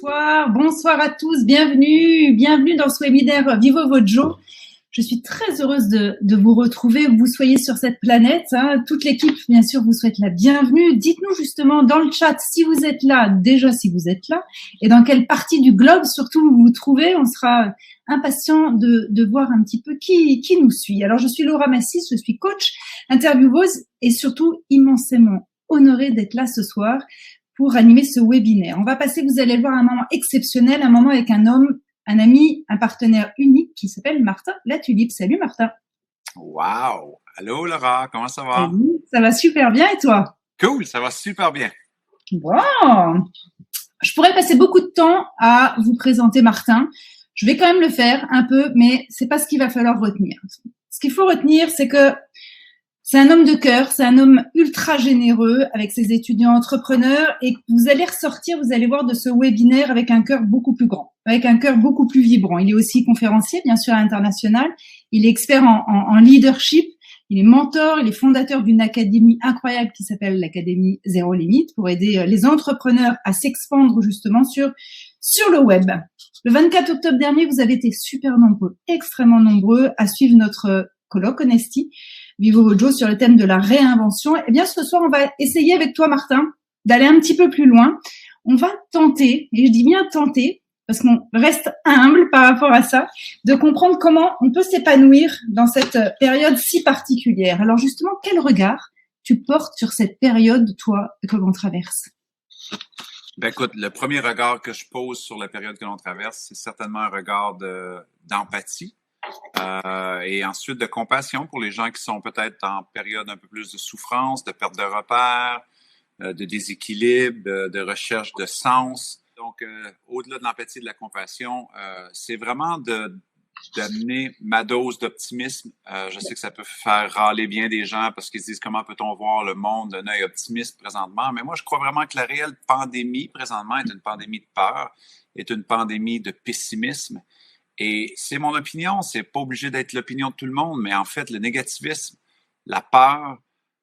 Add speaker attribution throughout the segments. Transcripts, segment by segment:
Speaker 1: Bonsoir à tous, bienvenue dans ce webinaire Vivo Vojo. Je suis très heureuse de vous retrouver, où vous soyez sur cette planète. Toute l'équipe, bien sûr, vous souhaite la bienvenue. Dites-nous justement dans le chat si vous êtes là, déjà si vous êtes là, et dans quelle partie du globe surtout vous vous trouvez. On sera impatient de voir un petit peu qui nous suit. Alors, je suis Laura Massis, je suis coach, intervieweuse et surtout immensément honorée d'être là ce soir pour animer ce webinaire. On va passer, vous allez le voir, un moment exceptionnel, un moment avec un homme, un ami, un partenaire unique qui s'appelle Martin Latulippe. Salut Martin.
Speaker 2: Wow! Allô Laura, comment ça va?
Speaker 1: Salut. Ça va super bien et toi?
Speaker 2: Cool, ça va super bien.
Speaker 1: Wow! Je pourrais passer beaucoup de temps à vous présenter Martin. Je vais quand même le faire un peu, mais c'est pas ce qu'il va falloir retenir. Ce qu'il faut retenir, c'est que c'est un homme de cœur, c'est un homme ultra généreux avec ses étudiants entrepreneurs et vous allez ressortir, vous allez voir de ce webinaire avec un cœur beaucoup plus grand, avec un cœur beaucoup plus vibrant. Il est aussi conférencier, bien sûr, à l'international. Il est expert en leadership. Il est mentor, il est fondateur d'une académie incroyable qui s'appelle l'Académie Zéro Limite pour aider les entrepreneurs à s'expandre justement sur le web. Le 24 octobre dernier, vous avez été super nombreux, extrêmement nombreux à suivre notre colloque Honesty Vivo Vojo sur le thème de la réinvention. Eh bien, ce soir, on va essayer avec toi, Martin, d'aller un petit peu plus loin. On va tenter, et je dis bien tenter, parce qu'on reste humble par rapport à ça, de comprendre comment on peut s'épanouir dans cette période si particulière. Alors justement, quel regard tu portes sur cette période, toi, que l'on traverse?
Speaker 2: Ben écoute, le premier regard que je pose sur la période que l'on traverse, c'est certainement un regard d'empathie. Et ensuite de compassion pour les gens qui sont peut-être en période un peu plus de souffrance, de perte de repères, de déséquilibre, de recherche de sens. Donc, au-delà de l'empathie et de la compassion, c'est vraiment d'amener ma dose d'optimisme. Je sais que ça peut faire râler bien des gens parce qu'ils se disent comment peut-on voir le monde d'un œil optimiste présentement. Mais moi, je crois vraiment que la réelle pandémie présentement est une pandémie de peur, est une pandémie de pessimisme. Et c'est mon opinion, c'est pas obligé d'être l'opinion de tout le monde, mais en fait, le négativisme, la peur,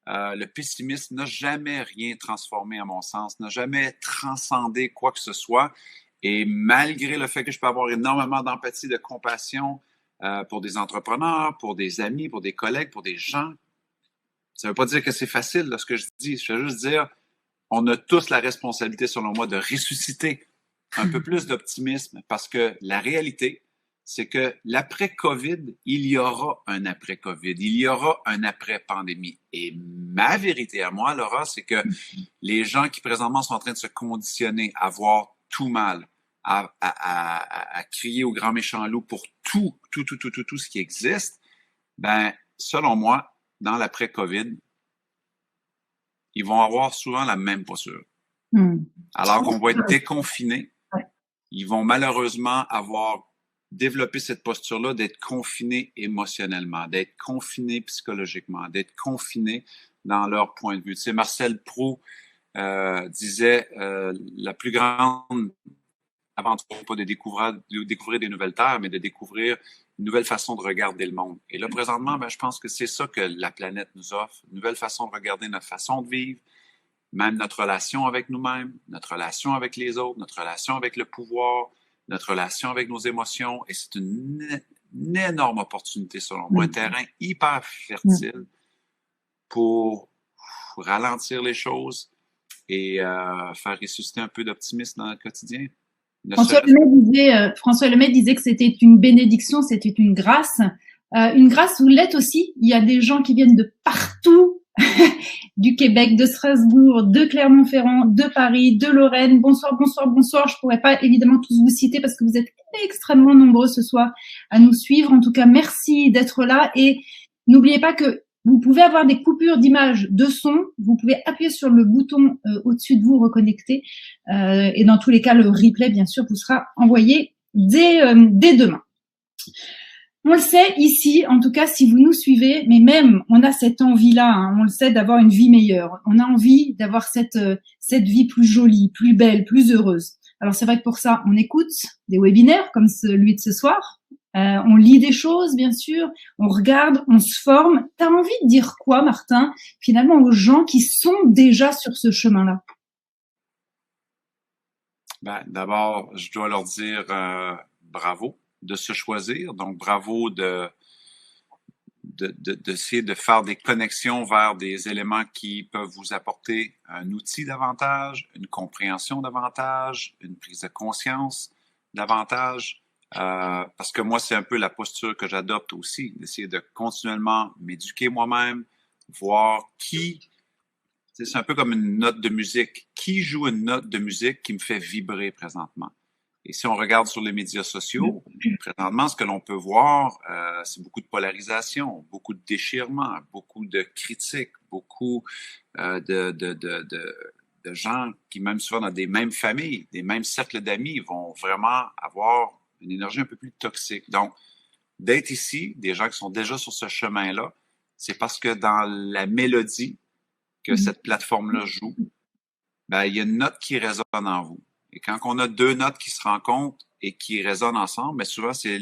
Speaker 2: le pessimisme n'a jamais rien transformé à mon sens, n'a jamais transcendé quoi que ce soit. Et malgré le fait que je peux avoir énormément d'empathie, de compassion pour des entrepreneurs, pour des amis, pour des collègues, pour des gens, ça ne veut pas dire que c'est facile, là, ce que je dis. Je veux juste dire, on a tous la responsabilité, selon moi, de ressusciter un peu plus d'optimisme parce que la réalité, c'est que l'après-COVID, il y aura un après-COVID, il y aura un après-pandémie. Et ma vérité à moi, Laura, c'est que les gens qui présentement sont en train de se conditionner à voir tout mal, à crier au grand méchant loup pour tout ce qui existe, ben, selon moi, dans l'après-COVID, ils vont avoir souvent la même posture. Alors qu'on va être déconfinés, ils vont malheureusement avoir développer cette posture-là d'être confiné émotionnellement, d'être confiné psychologiquement, d'être confiné dans leur point de vue. Tu sais, Marcel Proust disait la plus grande aventure, pas de découvrir des nouvelles terres, mais de découvrir une nouvelle façon de regarder le monde. Et là, présentement, ben, je pense que c'est ça que la planète nous offre, une nouvelle façon de regarder notre façon de vivre, même notre relation avec nous-mêmes, notre relation avec les autres, notre relation avec le pouvoir, notre relation avec nos émotions. Et c'est une énorme opportunité, selon moi, un terrain hyper fertile pour ralentir les choses et faire ressusciter un peu d'optimisme dans le quotidien.
Speaker 1: François Lemay disait que c'était une bénédiction, c'était une grâce. Une grâce, vous l'êtes aussi. Il y a des gens qui viennent de partout, du Québec, de Strasbourg, de Clermont-Ferrand, de Paris, de Lorraine. Bonsoir. Je pourrais pas évidemment tous vous citer parce que vous êtes extrêmement nombreux ce soir à nous suivre. En tout cas, merci d'être là et n'oubliez pas que vous pouvez avoir des coupures d'image, de son. Vous pouvez appuyer sur le bouton au-dessus de vous, reconnecter. Et dans tous les cas, le replay, bien sûr, vous sera envoyé dès demain. On le sait ici, en tout cas, si vous nous suivez, mais même, on a cette envie-là, on le sait, d'avoir une vie meilleure. On a envie d'avoir cette vie plus jolie, plus belle, plus heureuse. Alors, c'est vrai que pour ça, on écoute des webinaires comme celui de ce soir. On lit des choses, bien sûr. On regarde, on se forme. T'as envie de dire quoi, Martin, finalement, aux gens qui sont déjà sur ce chemin-là?
Speaker 2: Ben, d'abord, je dois leur dire bravo de se choisir. Donc, bravo d'essayer de faire des connexions vers des éléments qui peuvent vous apporter un outil davantage, une compréhension davantage, une prise de conscience davantage. Parce que moi, c'est un peu la posture que j'adopte aussi, d'essayer de continuellement m'éduquer moi-même, voir qui, c'est un peu comme une note de musique, qui joue une note de musique qui me fait vibrer présentement. Et si on regarde sur les médias sociaux, présentement, ce que l'on peut voir, c'est beaucoup de polarisation, beaucoup de déchirement, beaucoup de critiques, beaucoup de gens qui, même souvent dans des mêmes familles, des mêmes cercles d'amis, vont vraiment avoir une énergie un peu plus toxique. Donc, d'être ici, des gens qui sont déjà sur ce chemin-là, c'est parce que dans la mélodie que cette plateforme-là joue, ben, il y a une note qui résonne en vous. Et quand on a deux notes qui se rencontrent et qui résonnent ensemble, bien souvent, c'est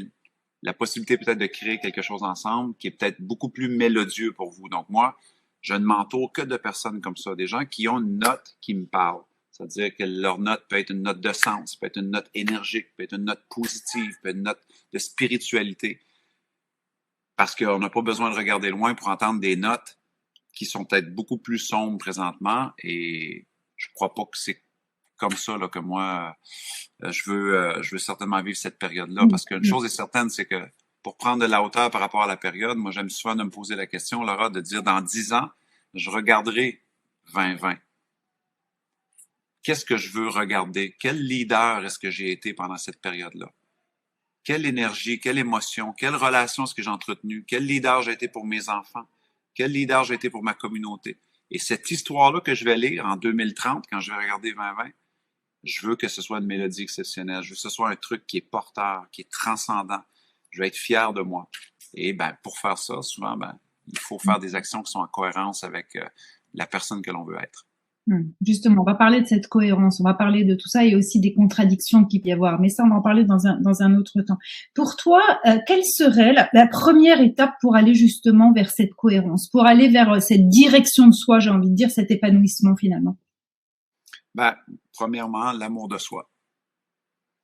Speaker 2: la possibilité peut-être de créer quelque chose ensemble qui est peut-être beaucoup plus mélodieux pour vous. Donc moi, je ne m'entoure que de personnes comme ça, des gens qui ont une note qui me parle. C'est-à-dire que leur note peut être une note de sens, peut être une note énergique, peut être une note positive, peut être une note de spiritualité. Parce qu'on n'a pas besoin de regarder loin pour entendre des notes qui sont peut-être beaucoup plus sombres présentement. Et je crois pas que c'est comme ça là, que moi, je veux certainement vivre cette période-là. Parce qu'une chose est certaine, c'est que pour prendre de la hauteur par rapport à la période, moi, j'aime souvent de me poser la question, Laura, de dire dans 10 ans, je regarderai 2020. Qu'est-ce que je veux regarder? Quel leader est-ce que j'ai été pendant cette période-là? Quelle énergie, quelle émotion, quelle relation est-ce que j'ai entretenue? Quel leader j'ai été pour mes enfants? Quel leader j'ai été pour ma communauté? Et cette histoire-là que je vais lire en 2030, quand je vais regarder 2020, je veux que ce soit une mélodie exceptionnelle. Je veux que ce soit un truc qui est porteur, qui est transcendant. Je veux être fier de moi. Et ben, pour faire ça, souvent, ben, il faut faire des actions qui sont en cohérence avec la personne que l'on veut être.
Speaker 1: Justement, on va parler de cette cohérence, on va parler de tout ça et aussi des contradictions qu'il peut y avoir. Mais ça, on va en parler dans un autre temps. Pour toi, quelle serait la première étape pour aller justement vers cette cohérence, pour aller vers cette direction de soi, j'ai envie de dire, cet épanouissement finalement?
Speaker 2: Ben, premièrement, l'amour de soi.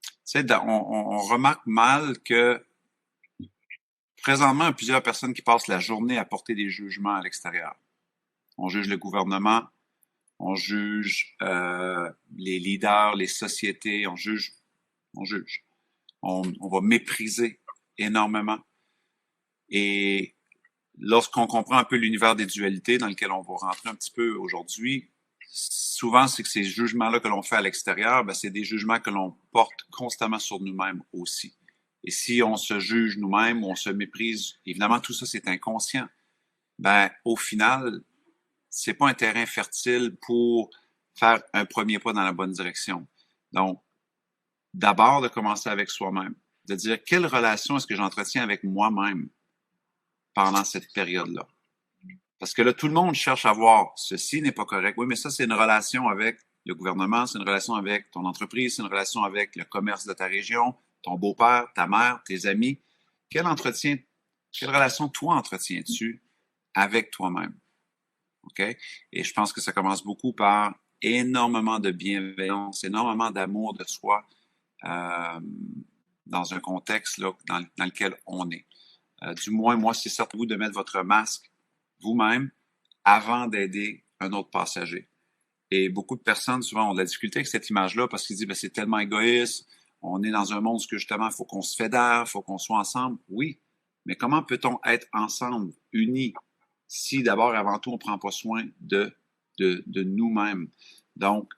Speaker 2: Tu sais, on remarque mal que présentement, il y a plusieurs personnes qui passent la journée à porter des jugements à l'extérieur. On juge le gouvernement, on juge les leaders, les sociétés, on juge. On va mépriser énormément. Et lorsqu'on comprend un peu l'univers des dualités dans lequel on va rentrer un petit peu aujourd'hui, souvent, c'est que ces jugements-là que l'on fait à l'extérieur, ben, c'est des jugements que l'on porte constamment sur nous-mêmes aussi. Et si on se juge nous-mêmes ou on se méprise, évidemment, tout ça, c'est inconscient. Ben, au final, c'est pas un terrain fertile pour faire un premier pas dans la bonne direction. Donc, d'abord, de commencer avec soi-même, de dire quelle relation est-ce que j'entretiens avec moi-même pendant cette période-là. Parce que là, tout le monde cherche à voir ceci n'est pas correct. Oui, mais ça, c'est une relation avec le gouvernement, c'est une relation avec ton entreprise, c'est une relation avec le commerce de ta région, ton beau-père, ta mère, tes amis. Quelle relation toi entretiens-tu avec toi-même? OK? Et je pense que ça commence beaucoup par énormément de bienveillance, énormément d'amour de soi dans un contexte là, dans lequel on est. Du moins, moi, c'est certain vous de mettre votre masque vous-même avant d'aider un autre passager. Et beaucoup de personnes, souvent, ont de la difficulté avec cette image-là parce qu'ils disent ben, c'est tellement égoïste, on est dans un monde où justement, il faut qu'on se fédère, il faut qu'on soit ensemble. Oui, mais comment peut-on être ensemble, unis, si d'abord, avant tout, on ne prend pas soin de nous-mêmes? Donc,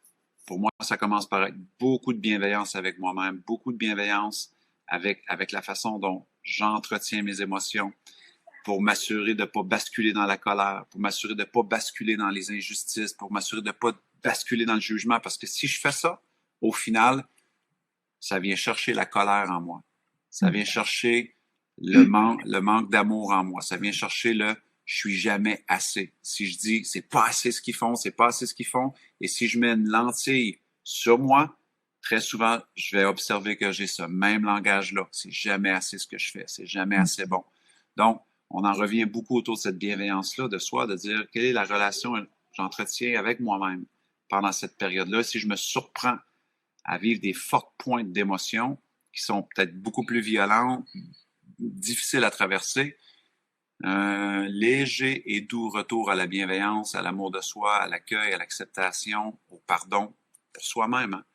Speaker 2: pour moi, ça commence par être beaucoup de bienveillance avec moi-même, beaucoup de bienveillance avec la façon dont j'entretiens mes émotions pour m'assurer de ne pas basculer dans la colère, pour m'assurer de ne pas basculer dans les injustices, pour m'assurer de ne pas basculer dans le jugement. Parce que si je fais ça, au final, ça vient chercher la colère en moi. Ça vient chercher le manque d'amour en moi. Ça vient chercher le je suis jamais assez. Si je dis c'est pas assez ce qu'ils font, c'est pas assez ce qu'ils font, et si je mets une lentille sur moi, très souvent, je vais observer que j'ai ce même langage-là. C'est jamais assez ce que je fais. C'est jamais assez bon. Donc, on en revient beaucoup autour de cette bienveillance-là de soi, de dire quelle est la relation que j'entretiens avec moi-même pendant cette période-là. Si je me surprends à vivre des fortes pointes d'émotions qui sont peut-être beaucoup plus violentes, difficiles à traverser. Un léger et doux retour à la bienveillance, à l'amour de soi, à l'accueil, à l'acceptation, au pardon pour soi-même. Hein.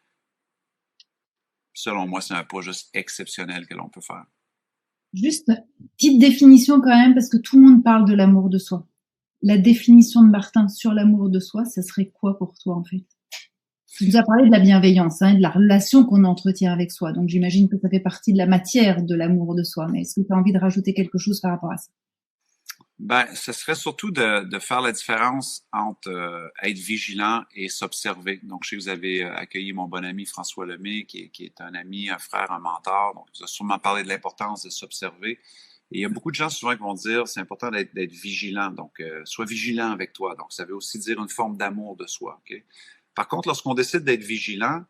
Speaker 2: Selon moi, c'est un pas juste exceptionnel que l'on peut faire.
Speaker 1: Juste, petite définition quand même, parce que tout le monde parle de l'amour de soi. La définition de Martin sur l'amour de soi, ça serait quoi pour toi en fait? Tu nous as parlé de la bienveillance, hein, de la relation qu'on entretient avec soi. Donc j'imagine que ça fait partie de la matière de l'amour de soi. Mais est-ce que tu as envie de rajouter quelque chose par rapport à ça?
Speaker 2: Ben, ce serait surtout de faire la différence entre être vigilant et s'observer. Donc, je sais que vous avez accueilli mon bon ami François Lemay, qui est un ami, un frère, un mentor. Donc, il vous a sûrement parlé de l'importance de s'observer. Et il y a beaucoup de gens souvent qui vont dire c'est important d'être vigilant. Donc, sois vigilant avec toi. Donc, ça veut aussi dire une forme d'amour de soi. Okay? Par contre, lorsqu'on décide d'être vigilant,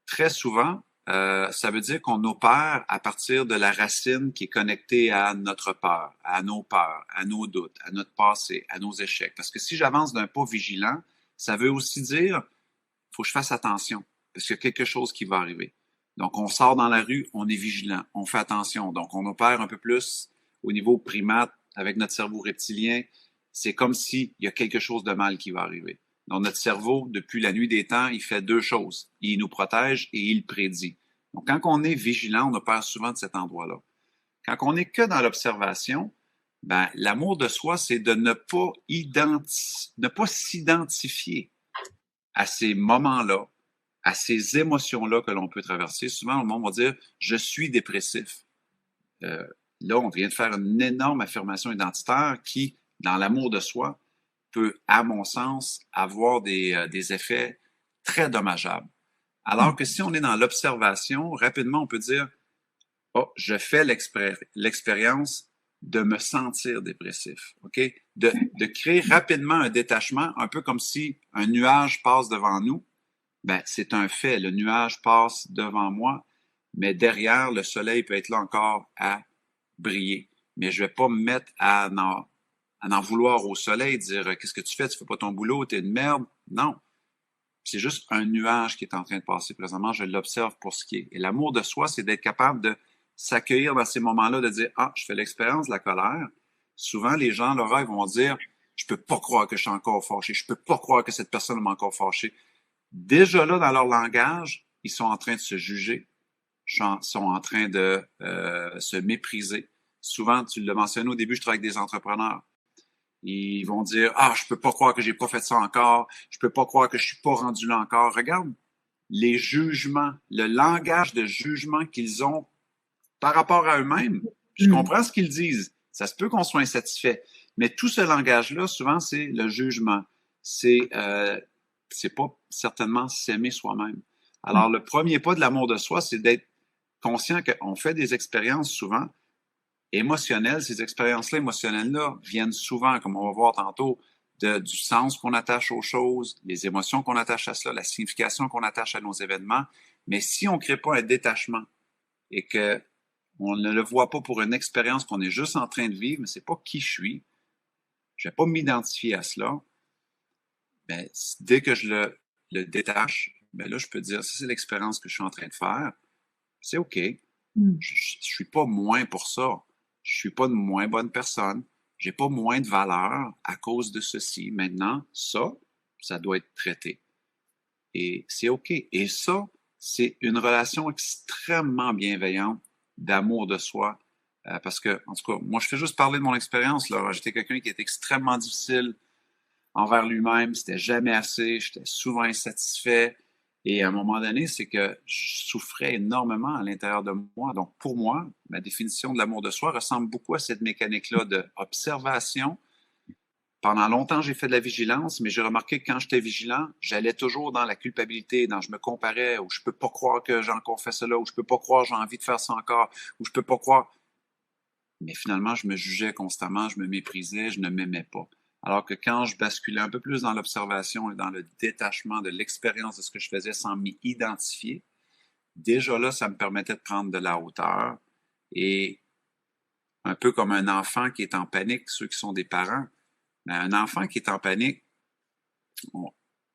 Speaker 2: très souvent, ça veut dire qu'on opère à partir de la racine qui est connectée à notre peur, à nos doutes, à notre passé, à nos échecs. Parce que si j'avance d'un pas vigilant, ça veut aussi dire faut que je fasse attention parce qu'il y a quelque chose qui va arriver. Donc, on sort dans la rue, on est vigilant, on fait attention. Donc, on opère un peu plus au niveau primate avec notre cerveau reptilien. C'est comme s'il y a quelque chose de mal qui va arriver. Donc, notre cerveau, depuis la nuit des temps, il fait deux choses. Il nous protège et il prédit. Donc, quand on est vigilant, on opère souvent de cet endroit-là. Quand on n'est que dans l'observation, ben, l'amour de soi, c'est de ne pas s'identifier à ces moments-là, à ces émotions-là que l'on peut traverser. Souvent, le monde va dire « je suis dépressif ». Là, on vient de faire une énorme affirmation identitaire qui, dans l'amour de soi, peut, à mon sens, avoir des effets très dommageables. Alors que si on est dans l'observation, rapidement, on peut dire « oh, je fais l'expérience de me sentir dépressif. OK? De créer rapidement un détachement, un peu comme si un nuage passe devant nous. Ben, c'est un fait. Le nuage passe devant moi, mais derrière, le soleil peut être là encore à briller. Mais je vais pas me mettre à en vouloir au soleil, dire qu'est-ce que tu fais, tu fais pas ton boulot, t'es une merde. Non. C'est juste un nuage qui est en train de passer présentement. Je l'observe pour ce qui est. Et l'amour de soi, c'est d'être capable de s'accueillir dans ces moments-là, de dire ah, je fais l'expérience de la colère. Souvent, les gens, leur rêve, vont dire je peux pas croire que je suis encore fâché. Je peux pas croire que cette personne m'a encore fâché. Déjà là, dans leur langage, ils sont en train de se juger, sont en train de se mépriser. Souvent, tu l'as mentionné au début, je travaille avec des entrepreneurs. Ils vont dire ah, je peux pas croire que j'ai pas fait ça encore, je peux pas croire que je suis pas rendu là encore. Regarde les jugements, le langage de jugement qu'ils ont par rapport à eux-mêmes. Je comprends ce qu'ils disent. Ça se peut qu'on soit insatisfait, mais tout ce langage-là, souvent, c'est le jugement. C'est pas certainement s'aimer soi-même. Alors, le premier pas de l'amour de soi, c'est d'être conscient qu'on fait des expériences souvent émotionnelles. Ces expériences-là émotionnelles-là viennent souvent, comme on va voir tantôt, du sens qu'on attache aux choses, les émotions qu'on attache à cela, la signification qu'on attache à nos événements. Mais si on ne crée pas un détachement et que on ne le voit pas pour une expérience qu'on est juste en train de vivre, mais c'est pas qui je suis, je vais pas m'identifier à cela, ben, dès que je le détache, ben là, je peux dire, ça, c'est l'expérience que je suis en train de faire. C'est OK. Je suis pas moins pour ça. Je suis pas une moins bonne personne. J'ai pas moins de valeur à cause de ceci. Maintenant, ça doit être traité. Et c'est OK. Et ça, c'est une relation extrêmement bienveillante d'amour de soi. Parce que, en tout cas, moi, je fais juste parler de mon expérience, là. J'étais quelqu'un qui était extrêmement difficile envers lui-même. C'était jamais assez. J'étais souvent insatisfait. Et à un moment donné, c'est que je souffrais énormément à l'intérieur de moi. Donc, pour moi, ma définition de l'amour de soi ressemble beaucoup à cette mécanique-là d'observation. Pendant longtemps, j'ai fait de la vigilance, mais j'ai remarqué que quand j'étais vigilant, j'allais toujours dans la culpabilité, dans je me comparais, ou je peux pas croire que j'ai encore fait cela, ou je peux pas croire que j'ai envie de faire ça encore, ou je peux pas croire. Mais finalement, je me jugeais constamment, je me méprisais, je ne m'aimais pas. Alors que quand je basculais un peu plus dans l'observation et dans le détachement de l'expérience de ce que je faisais sans m'y identifier, déjà là, ça me permettait de prendre de la hauteur. Et un peu comme un enfant qui est en panique, ceux qui sont des parents, mais un enfant qui est en panique,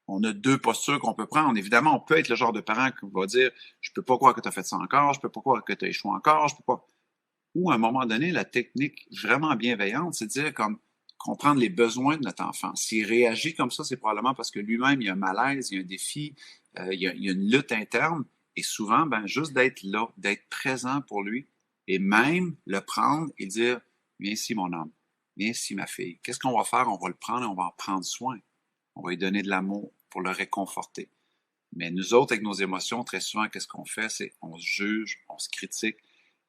Speaker 2: on on a deux postures qu'on peut prendre. Évidemment, on peut être le genre de parent qui va dire « Je peux pas croire que tu as fait ça encore, je peux pas croire que tu as échoué encore, je peux pas… » Ou à un moment donné, la technique vraiment bienveillante, c'est de dire comme comprendre les besoins de notre enfant. S'il réagit comme ça, c'est probablement parce que lui-même, il y a un malaise, il y a un défi, il y a une lutte interne. Et souvent, ben, juste d'être là, d'être présent pour lui et même le prendre et dire « Viens ici, mon homme, viens ici, ma fille. Qu'est-ce qu'on va faire? On va le prendre et on va en prendre soin. On va lui donner de l'amour pour le réconforter. » Mais nous autres, avec nos émotions, très souvent, qu'est-ce qu'on fait? C'est on se juge, on se critique.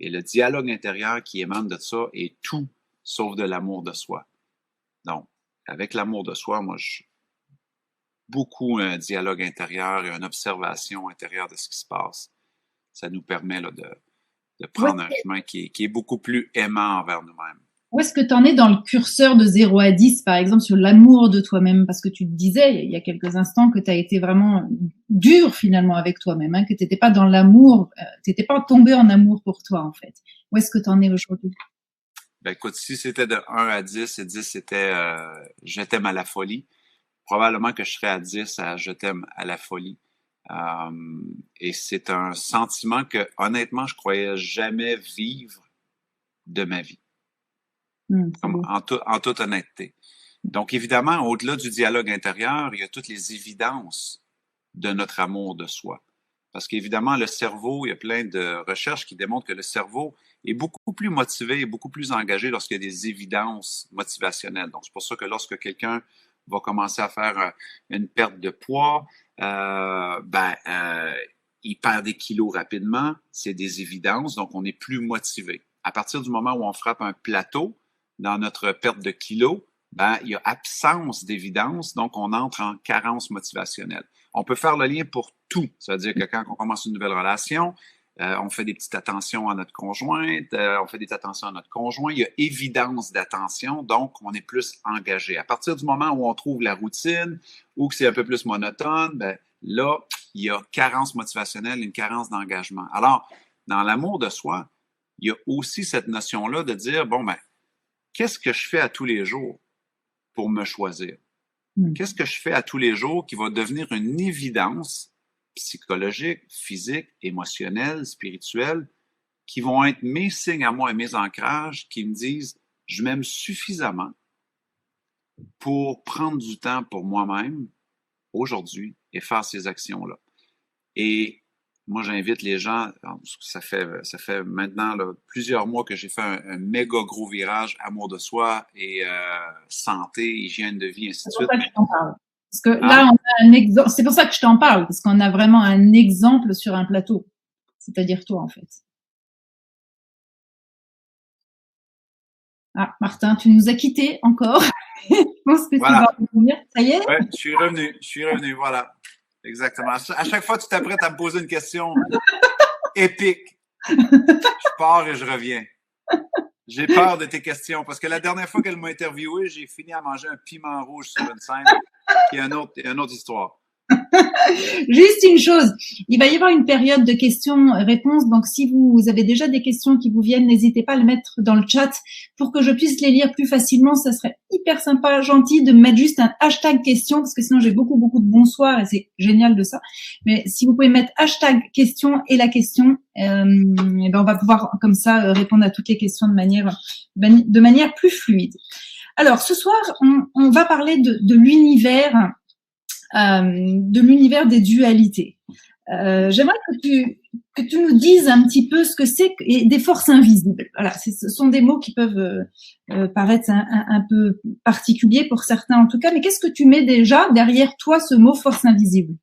Speaker 2: Et le dialogue intérieur qui émane de ça est tout sauf de l'amour de soi. Donc, avec l'amour de soi, moi, je beaucoup un dialogue intérieur et une observation intérieure de ce qui se passe. Ça nous permet là, de prendre un chemin qui est beaucoup plus aimant envers nous-mêmes.
Speaker 1: Où est-ce que tu en es dans le curseur de 0 à 10, par exemple, sur l'amour de toi-même? Parce que tu te disais il y a quelques instants que tu as été vraiment dur finalement avec toi-même, hein, que tu n'étais pas dans l'amour, tu n'étais pas tombé en amour pour toi en fait. Où est-ce que tu en es aujourd'hui?
Speaker 2: Ben écoute, si c'était de 1 à 10 et 10 c'était je t'aime à la folie, probablement que je serais à 10 à je t'aime à la folie. Et c'est un sentiment que honnêtement, je croyais jamais vivre de ma vie. En toute honnêteté. Donc, évidemment, au-delà du dialogue intérieur, il y a toutes les évidences de notre amour de soi. Parce qu'évidemment, le cerveau, il y a plein de recherches qui démontrent que le cerveau est beaucoup plus motivé et beaucoup plus engagé lorsqu'il y a des évidences motivationnelles. Donc, c'est pour ça que lorsque quelqu'un va commencer à faire une perte de poids, il perd des kilos rapidement, c'est des évidences, donc on est plus motivé. À partir du moment où on frappe un plateau, dans notre perte de kilos, ben, il y a absence d'évidence, donc on entre en carence motivationnelle. On peut faire le lien pour tout. Ça veut dire que quand on commence une nouvelle relation, on fait des petites attentions à notre conjointe, on fait des attentions à notre conjoint. Il y a évidence d'attention, donc on est plus engagé. À partir du moment où on trouve la routine ou que c'est un peu plus monotone, ben, là, il y a carence motivationnelle, une carence d'engagement. Alors, dans l'amour de soi, il y a aussi cette notion-là de dire, bon, ben, qu'est-ce que je fais à tous les jours pour me choisir? Qu'est-ce que je fais à tous les jours qui va devenir une évidence psychologique, physique, émotionnelle, spirituelle, qui vont être mes signes à moi et mes ancrages qui me disent je m'aime suffisamment pour prendre du temps pour moi-même aujourd'hui et faire ces actions-là. Et moi, j'invite les gens, ça fait maintenant là, plusieurs mois que j'ai fait un méga gros virage, amour de soi et santé, hygiène de vie, ainsi de suite.
Speaker 1: C'est pour ça que je t'en parle. Parce que là, on a un exemple. C'est pour ça que je t'en parle, parce qu'on a vraiment un exemple sur un plateau. C'est-à-dire toi, en fait. Ah, Martin, tu nous as quittés encore. Je pense que
Speaker 2: voilà.
Speaker 1: Tu vas revenir. Ça y est?
Speaker 2: Ouais, je suis revenu, voilà. Exactement. À chaque fois que tu t'apprêtes à me poser une question épique, je pars et je reviens. J'ai peur de tes questions parce que la dernière fois qu'elle m'a interviewé, j'ai fini à manger un piment rouge sur une scène qui est une autre histoire.
Speaker 1: Juste une chose, il va y avoir une période de questions-réponses, donc si vous avez déjà des questions qui vous viennent, n'hésitez pas à le mettre dans le chat pour que je puisse les lire plus facilement. Ça serait hyper sympa, gentil de mettre juste un hashtag question, parce que sinon j'ai beaucoup de bonsoir et c'est génial de ça. Mais si vous pouvez mettre hashtag question et la question, et ben on va pouvoir comme ça répondre à toutes les questions de manière plus fluide. Alors ce soir, on va parler de l'univers des dualités. J'aimerais que tu nous dises un petit peu ce que c'est des forces invisibles. Voilà, ce sont des mots qui peuvent paraître un peu particuliers pour certains en tout cas, mais qu'est-ce que tu mets déjà derrière toi ce mot force invisible?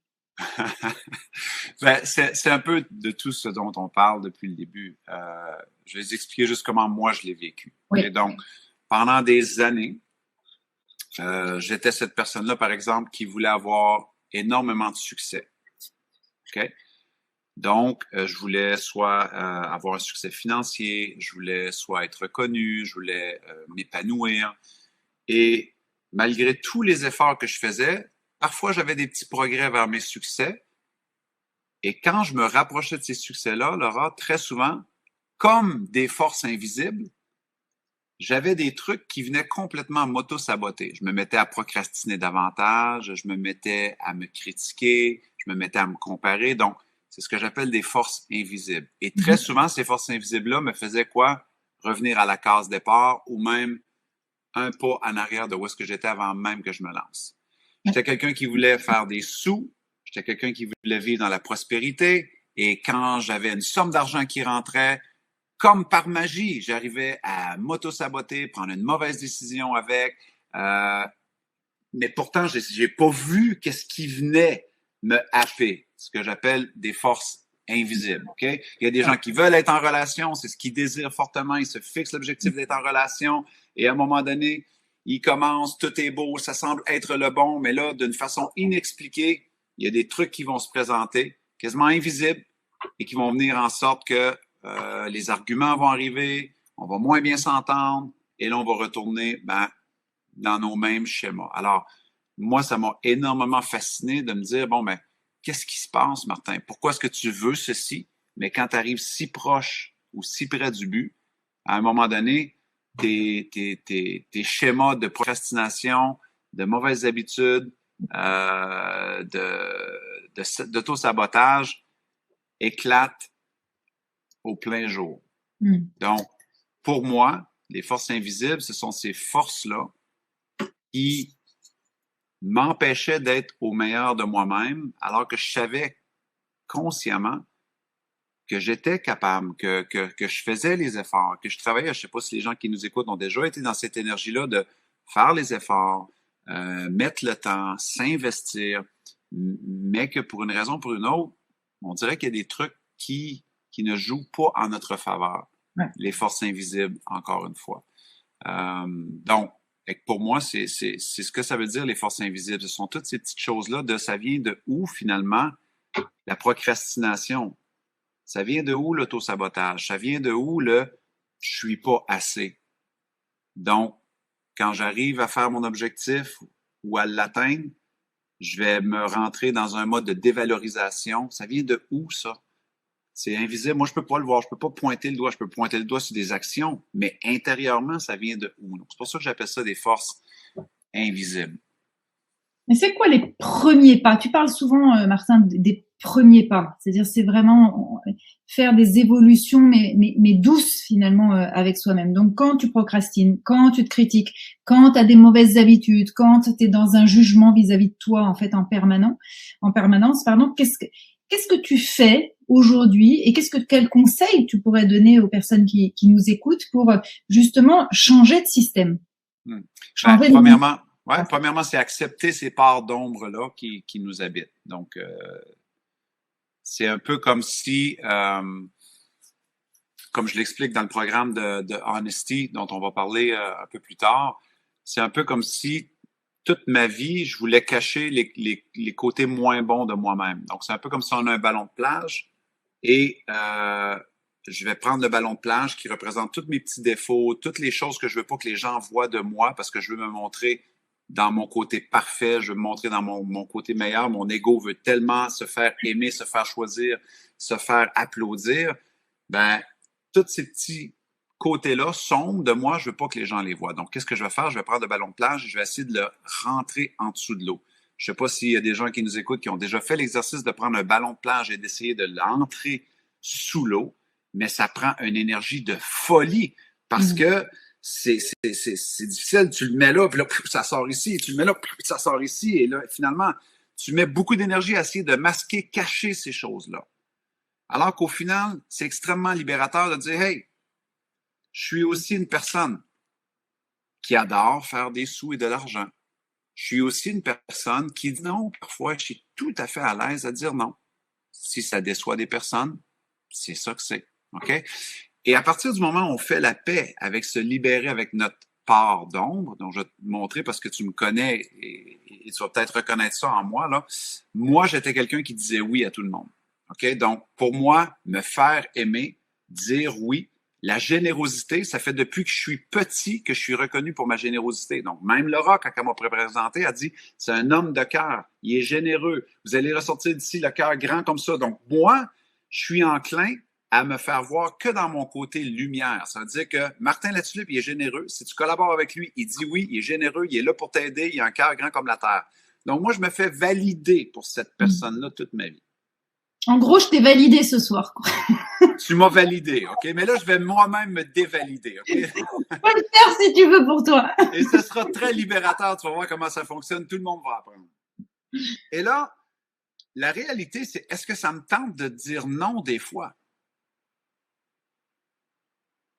Speaker 2: Ben, c'est un peu de tout ce dont on parle depuis le début. Je vais vous expliquer juste comment moi je l'ai vécu.
Speaker 1: Oui.
Speaker 2: Et donc, pendant des années, j'étais cette personne-là, par exemple, qui voulait avoir énormément de succès. Okay? Donc, je voulais soit avoir un succès financier, je voulais soit être reconnu, je voulais m'épanouir. Et malgré tous les efforts que je faisais, parfois j'avais des petits progrès vers mes succès. Et quand je me rapprochais de ces succès-là, Laura, très souvent, comme des forces invisibles, j'avais des trucs qui venaient complètement m'auto-saboter. Je me mettais à procrastiner davantage, je me mettais à me critiquer, je me mettais à me comparer. Donc, c'est ce que j'appelle des forces invisibles. Et très souvent, ces forces invisibles-là me faisaient quoi? Revenir à la case départ ou même un pas en arrière de où est-ce que j'étais avant même que je me lance. J'étais quelqu'un qui voulait faire des sous, j'étais quelqu'un qui voulait vivre dans la prospérité, et quand j'avais une somme d'argent qui rentrait, comme par magie, j'arrivais à m'auto-saboter, prendre une mauvaise décision avec. Mais pourtant, j'ai pas vu qu'est-ce qui venait me happer, ce que j'appelle des forces invisibles. Ok? Il y a des gens qui veulent être en relation, c'est ce qu'ils désirent fortement, ils se fixent l'objectif d'être en relation, et à un moment donné, ils commencent, tout est beau, ça semble être le bon, mais là, d'une façon inexpliquée, il y a des trucs qui vont se présenter, quasiment invisibles, et qui vont venir en sorte que les arguments vont arriver, on va moins bien s'entendre, et là, on va retourner dans nos mêmes schémas. Alors, moi, ça m'a énormément fasciné de me dire, bon, ben, qu'est-ce qui se passe, Martin? Pourquoi est-ce que tu veux ceci? Mais quand tu arrives si proche ou si près du but, à un moment donné, tes schémas de procrastination, de mauvaises habitudes, d'auto-sabotage éclatent au plein jour. Donc, pour moi, les forces invisibles, ce sont ces forces-là qui m'empêchaient d'être au meilleur de moi-même, alors que je savais consciemment que j'étais capable, que je faisais les efforts, que je travaillais. Je ne sais pas si les gens qui nous écoutent ont déjà été dans cette énergie-là de faire les efforts, mettre le temps, s'investir, mais que pour une raison ou pour une autre, on dirait qu'il y a des trucs qui ne jouent pas en notre faveur. Ouais. Les forces invisibles, encore une fois. Donc, pour moi, c'est ce que ça veut dire, les forces invisibles. Ce sont toutes ces petites choses-là ça vient de où, finalement, la procrastination? Ça vient de où, l'auto-sabotage? Ça vient de où, je suis pas assez? Donc, quand j'arrive à faire mon objectif ou à l'atteindre, je vais me rentrer dans un mode de dévalorisation. Ça vient de où, ça? C'est invisible. Moi, je peux pas le voir. Je peux pas pointer le doigt. Je peux pointer le doigt sur des actions, mais intérieurement, ça vient de où? Donc, c'est pour ça que j'appelle ça des forces invisibles.
Speaker 1: Mais c'est quoi les premiers pas? Tu parles souvent, Martin, des premiers pas. C'est-à-dire, c'est vraiment faire des évolutions, mais douces, finalement, avec soi-même. Donc, quand tu procrastines, quand tu te critiques, quand tu as des mauvaises habitudes, quand tu es dans un jugement vis-à-vis de toi, en fait, en permanence, pardon, qu'est-ce que tu fais aujourd'hui et quel conseil tu pourrais donner aux personnes qui nous écoutent pour justement changer de système?
Speaker 2: Premièrement, c'est accepter ces parts d'ombre-là qui nous habitent. Donc, c'est un peu comme si, comme je l'explique dans le programme de Honesty, dont on va parler un peu plus tard, c'est un peu comme si toute ma vie, je voulais cacher les côtés moins bons de moi-même. Donc, c'est un peu comme si on a un ballon de plage et je vais prendre le ballon de plage qui représente tous mes petits défauts, toutes les choses que je veux pas que les gens voient de moi parce que je veux me montrer dans mon côté parfait, je veux me montrer dans mon côté meilleur. Mon ego veut tellement se faire aimer, se faire choisir, se faire applaudir. Ben, tous ces petits côtés-là sombres de moi, je veux pas que les gens les voient. Donc, qu'est-ce que je vais faire? Je vais prendre le ballon de plage et je vais essayer de le rentrer en dessous de l'eau. Je sais pas s'il y a des gens qui nous écoutent qui ont déjà fait l'exercice de prendre un ballon de plage et d'essayer de l'entrer sous l'eau, mais ça prend une énergie de folie parce que c'est difficile. Tu le mets là, puis là, ça sort ici. Tu le mets là, puis ça sort ici. Et là, finalement, tu mets beaucoup d'énergie à essayer de masquer, cacher ces choses-là. Alors qu'au final, c'est extrêmement libérateur de dire, hey, je suis aussi une personne qui adore faire des sous et de l'argent. Je suis aussi une personne qui dit non. Parfois, je suis tout à fait à l'aise à dire non. Si ça déçoit des personnes, c'est ça que c'est. OK? Et à partir du moment où on fait la paix avec se libérer avec notre part d'ombre, dont je vais te montrer parce que tu me connais et tu vas peut-être reconnaître ça en moi, là. Moi, j'étais quelqu'un qui disait oui à tout le monde. OK? Donc, pour moi, me faire aimer, dire oui, la générosité, ça fait depuis que je suis petit que je suis reconnu pour ma générosité. Donc, même Laura, quand elle m'a présenté, a dit, c'est un homme de cœur, il est généreux. Vous allez ressortir d'ici le cœur grand comme ça. Donc, moi, je suis enclin à me faire voir que dans mon côté lumière. Ça veut dire que Martin Latulippe, il est généreux. Si tu collabores avec lui, il dit oui, il est généreux, il est là pour t'aider, il a un cœur grand comme la terre. Donc, moi, je me fais valider pour cette personne-là toute ma vie.
Speaker 1: En gros, je t'ai validé ce soir, quoi.
Speaker 2: Tu m'as validé, OK? Mais là, je vais moi-même me dévalider, OK?
Speaker 1: Faut le faire si tu veux pour toi.
Speaker 2: Et ce sera très libérateur. Tu vas voir comment ça fonctionne. Tout le monde va apprendre. Et là, la réalité, c'est est-ce que ça me tente de dire non des fois?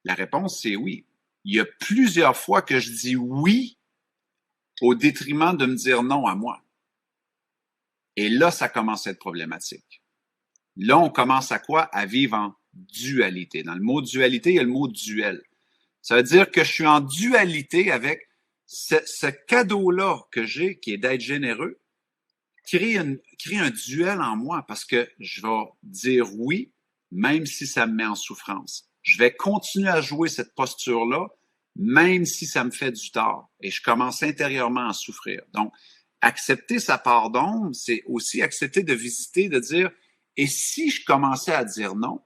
Speaker 2: La réponse, c'est oui. Il y a plusieurs fois que je dis oui au détriment de me dire non à moi. Et là, ça commence à être problématique. Là, on commence à quoi? À vivre en dualité. Dans le mot dualité, il y a le mot duel. Ça veut dire que je suis en dualité avec ce cadeau-là que j'ai, qui est d'être généreux, crée un duel en moi parce que je vais dire oui, même si ça me met en souffrance. Je vais continuer à jouer cette posture-là, même si ça me fait du tort. Et je commence intérieurement à souffrir. Donc, accepter sa part d'ombre, c'est aussi accepter de visiter, de dire, et si je commençais à dire non,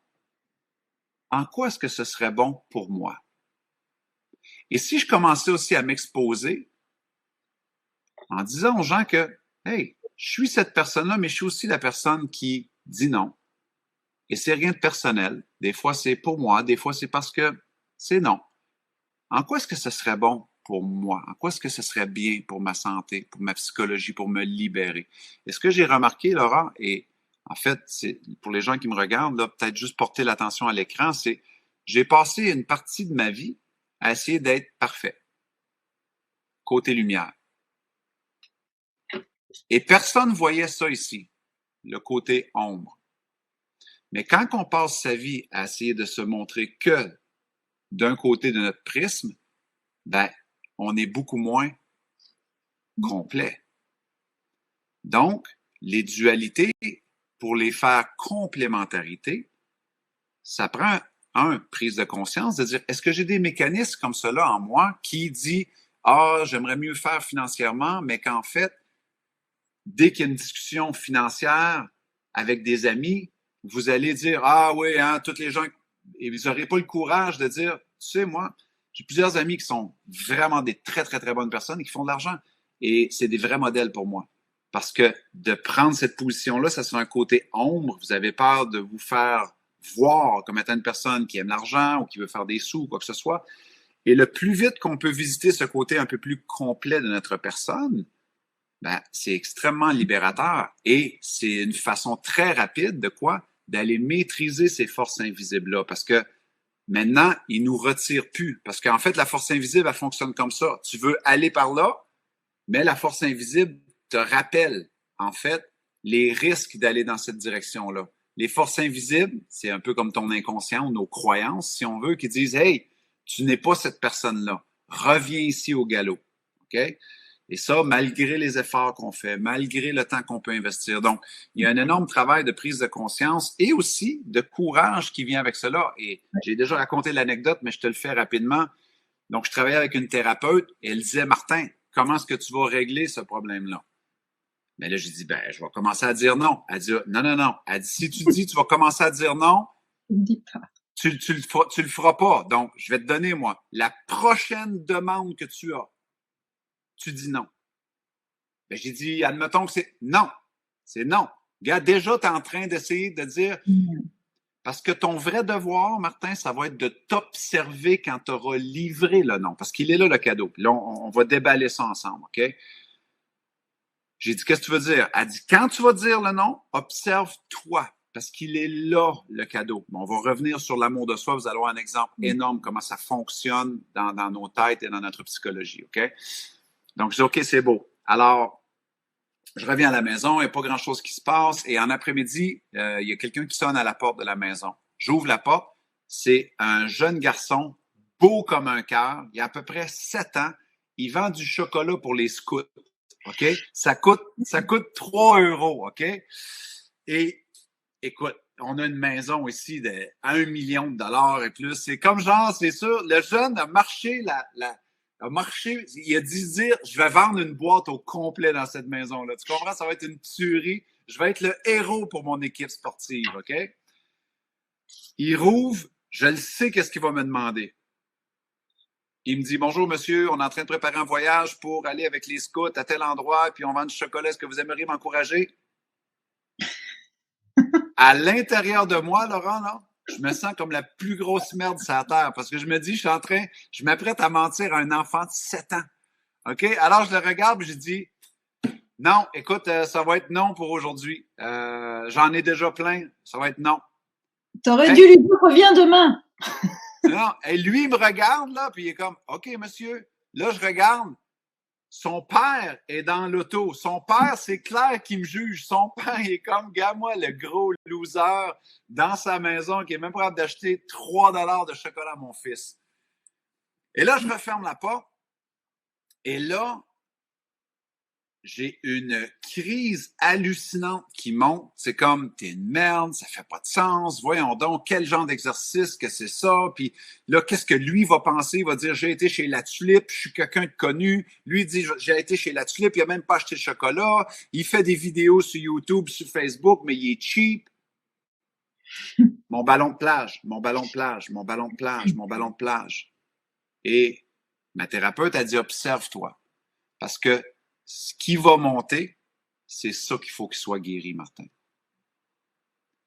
Speaker 2: en quoi est-ce que ce serait bon pour moi? Et si je commençais aussi à m'exposer en disant aux gens que, hey, je suis cette personne-là, mais je suis aussi la personne qui dit non. Et c'est rien de personnel. Des fois, c'est pour moi. Des fois, c'est parce que c'est non. En quoi est-ce que ce serait bon pour moi? En quoi est-ce que ce serait bien pour ma santé, pour ma psychologie, pour me libérer? Et ce que j'ai remarqué, Laurent, et en fait, c'est pour les gens qui me regardent, là, peut-être juste porter l'attention à l'écran, c'est j'ai passé une partie de ma vie à essayer d'être parfait. Côté lumière. Et personne ne voyait ça ici, le côté ombre. Mais quand on passe sa vie à essayer de se montrer que d'un côté de notre prisme, ben, on est beaucoup moins complet. Donc, les dualités, pour les faire complémentarité, ça prend, prise de conscience, de dire, est-ce que j'ai des mécanismes comme cela en moi qui dit, ah, j'aimerais mieux faire financièrement, mais qu'en fait, dès qu'il y a une discussion financière avec des amis, vous allez dire, ah oui, hein, toutes les gens, et vous n'aurez pas le courage de dire, tu sais, moi, j'ai plusieurs amis qui sont vraiment des très, très, très bonnes personnes et qui font de l'argent. Et c'est des vrais modèles pour moi. Parce que de prendre cette position-là, ça c'est un côté ombre. Vous avez peur de vous faire voir comme étant une personne qui aime l'argent ou qui veut faire des sous ou quoi que ce soit. Et le plus vite qu'on peut visiter ce côté un peu plus complet de notre personne, ben, c'est extrêmement libérateur et c'est une façon très rapide de quoi? D'aller maîtriser ces forces invisibles-là. Parce que maintenant, ils nous retirent plus. Parce qu'en fait, la force invisible, elle fonctionne comme ça. Tu veux aller par là, mais la force invisible te rappelle, en fait, les risques d'aller dans cette direction-là. Les forces invisibles, c'est un peu comme ton inconscient ou nos croyances, si on veut, qui disent, hey, tu n'es pas cette personne-là. Reviens ici au galop. OK? Et ça, malgré les efforts qu'on fait, malgré le temps qu'on peut investir. Donc, il y a un énorme travail de prise de conscience et aussi de courage qui vient avec cela. Et j'ai déjà raconté l'anecdote, mais je te le fais rapidement. Donc, je travaillais avec une thérapeute et elle disait, Martin, comment est-ce que tu vas régler ce problème-là? Mais là, j'ai dit, ben, je vais commencer à dire non. Elle dit, non, non, non. Elle dit, si tu dis, tu vas commencer à dire non, tu le feras pas. Donc, je vais te donner, moi, la prochaine demande que tu as. Tu dis non. Ben, j'ai dit, admettons que c'est non. C'est non. Regarde, déjà, tu es en train d'essayer de dire, parce que ton vrai devoir, Martin, ça va être de t'observer quand tu auras livré le non. Parce qu'il est là, le cadeau. Puis là, on va déballer ça ensemble, OK? J'ai dit, qu'est-ce que tu veux dire? Elle dit, quand tu vas dire le non, observe-toi. Parce qu'il est là, le cadeau. Bon, on va revenir sur l'amour de soi. Vous allez avoir un exemple énorme, comment ça fonctionne dans nos têtes et dans notre psychologie, OK? Donc, je dis, OK, c'est beau. Alors, je reviens à la maison, il n'y a pas grand-chose qui se passe. Et en après-midi, il y a quelqu'un qui sonne à la porte de la maison. J'ouvre la porte. C'est un jeune garçon, beau comme un cœur. Il a à peu près 7 ans. Il vend du chocolat pour les scouts. OK? Ça coûte 3 €. OK? Et écoute, on a une maison ici de 1 million de dollars et plus. C'est comme genre, c'est sûr, le jeune a marché a marché, il a dit dire, je vais vendre une boîte au complet dans cette maison-là. Tu comprends? Ça va être une tuerie. Je vais être le héros pour mon équipe sportive, OK? Il rouvre, je le sais qu'est-ce qu'il va me demander. Il me dit, bonjour monsieur, on est en train de préparer un voyage pour aller avec les scouts à tel endroit, puis on vend du chocolat, est-ce que vous aimeriez m'encourager? À l'intérieur de moi, Laurent, là, je me sens comme la plus grosse merde sur la terre parce que je me dis, je m'apprête à mentir à un enfant de 7 ans. OK? Alors, je le regarde et je dis, non, écoute, ça va être non pour aujourd'hui. J'en ai déjà plein. Ça va être non.
Speaker 1: T'aurais dû lui dire, reviens demain.
Speaker 2: Non, et lui, il me regarde, là, puis il est comme, OK, monsieur. Là, je regarde. Son père est dans l'auto. Son père, c'est clair qu'il me juge. Son père, il est comme, gars-moi, le gros loser dans sa maison qui est même pas capable d'acheter 3 $ de chocolat à mon fils. Et là, je referme la porte. Et là, j'ai une crise hallucinante qui monte. C'est comme, t'es une merde, ça fait pas de sens. Voyons donc, quel genre d'exercice que c'est ça. Puis là, qu'est-ce que lui va penser? Il va dire, j'ai été chez La Tulipe, je suis quelqu'un de connu. Lui il dit, j'ai été chez La Tulipe, il a même pas acheté de chocolat. Il fait des vidéos sur YouTube, sur Facebook, mais il est cheap. Mon ballon de plage, mon ballon de plage, mon ballon de plage, mon ballon de plage. Et ma thérapeute a dit, observe-toi. Parce que ce qui va monter, c'est ça qu'il faut qu'il soit guéri, Martin.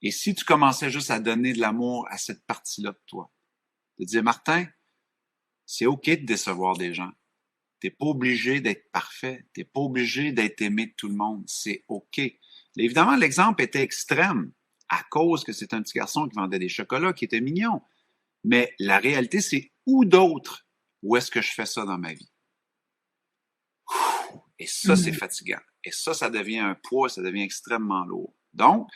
Speaker 2: Et si tu commençais juste à donner de l'amour à cette partie-là de toi, de dire, Martin, c'est OK de décevoir des gens. T'es pas obligé d'être parfait. T'es pas obligé d'être aimé de tout le monde. C'est OK. Évidemment, l'exemple était extrême à cause que c'est un petit garçon qui vendait des chocolats, qui était mignon. Mais la réalité, c'est où d'autre où est-ce que je fais ça dans ma vie? Et ça, c'est fatigant. Et ça devient un poids, ça devient extrêmement lourd. Donc,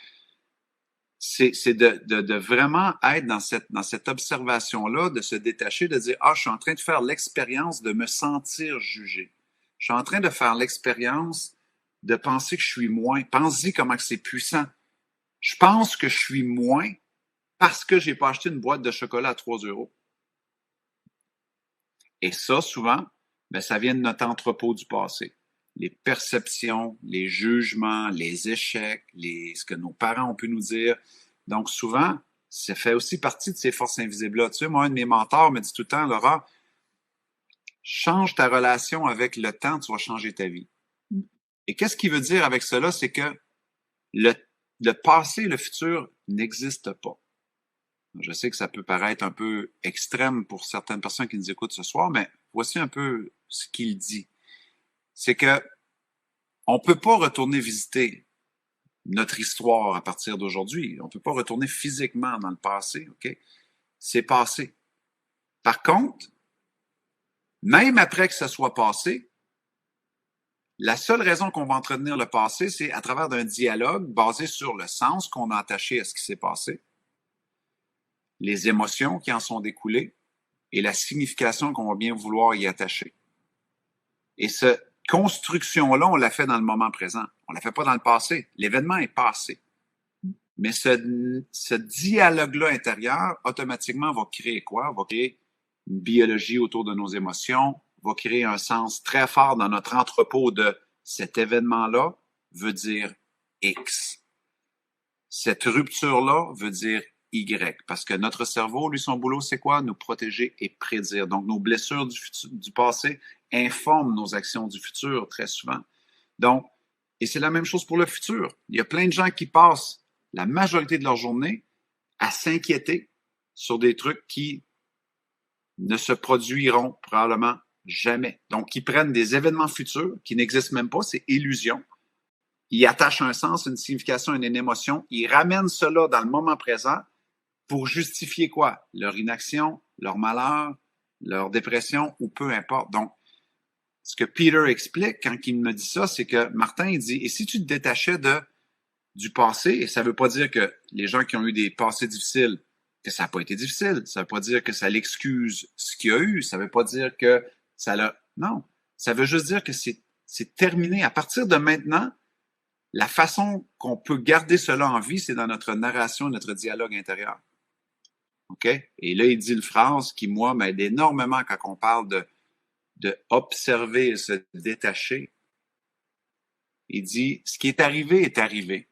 Speaker 2: c'est de vraiment être dans cette observation-là, de se détacher, de dire, ah, je suis en train de faire l'expérience de me sentir jugé. Je suis en train de faire l'expérience de penser que je suis moins. Pense-y comment c'est puissant. Je pense que je suis moins parce que je n'ai pas acheté une boîte de chocolat à 3 €. Et ça, souvent, ben, ça vient de notre entrepôt du passé. Les perceptions, les jugements, les échecs, ce que nos parents ont pu nous dire. Donc, souvent, ça fait aussi partie de ces forces invisibles-là. Tu sais, moi, un de mes mentors me dit tout le temps, Laura, change ta relation avec le temps, tu vas changer ta vie. Et qu'est-ce qu'il veut dire avec cela? C'est que le passé et le futur n'existent pas. Je sais que ça peut paraître un peu extrême pour certaines personnes qui nous écoutent ce soir, mais voici un peu ce qu'il dit. C'est que on peut pas retourner visiter notre histoire à partir d'aujourd'hui. On peut pas retourner physiquement dans le passé, OK? C'est passé. Par contre, même après que ça soit passé, la seule raison qu'on va entretenir le passé, c'est à travers d'un dialogue basé sur le sens qu'on a attaché à ce qui s'est passé, les émotions qui en sont découlées et la signification qu'on va bien vouloir y attacher. Et cette construction-là, on l'a fait dans le moment présent. On ne la fait pas dans le passé. L'événement est passé. Mais ce dialogue-là intérieur, automatiquement, va créer quoi? Va créer une biologie autour de nos émotions, va créer un sens très fort dans notre entrepôt de cet événement-là veut dire X. Cette rupture-là veut dire Y, parce que notre cerveau, lui, son boulot, c'est quoi? Nous protéger et prédire. Donc, nos blessures du passé informent nos actions du futur très souvent. Donc, et c'est la même chose pour le futur. Il y a plein de gens qui passent la majorité de leur journée à s'inquiéter sur des trucs qui ne se produiront probablement jamais. Donc, ils prennent des événements futurs qui n'existent même pas, c'est illusion. Ils attachent un sens, une signification, une émotion. Ils ramènent cela dans le moment présent pour justifier quoi? Leur inaction, leur malheur, leur dépression ou peu importe. Donc, ce que Peter explique quand il me dit ça, c'est que Martin, il dit, et si tu te détachais du passé, et ça ne veut pas dire que les gens qui ont eu des passés difficiles, que ça n'a pas été difficile, ça ne veut pas dire que ça l'excuse ce qu'il y a eu, ça ne veut pas dire que ça l'a... Non, ça veut juste dire que c'est terminé. À partir de maintenant, la façon qu'on peut garder cela en vie, c'est dans notre narration, notre dialogue intérieur. OK? Et là, il dit une phrase qui, moi, m'aide énormément quand on parle de observer et se détacher. Il dit, ce qui est arrivé est arrivé.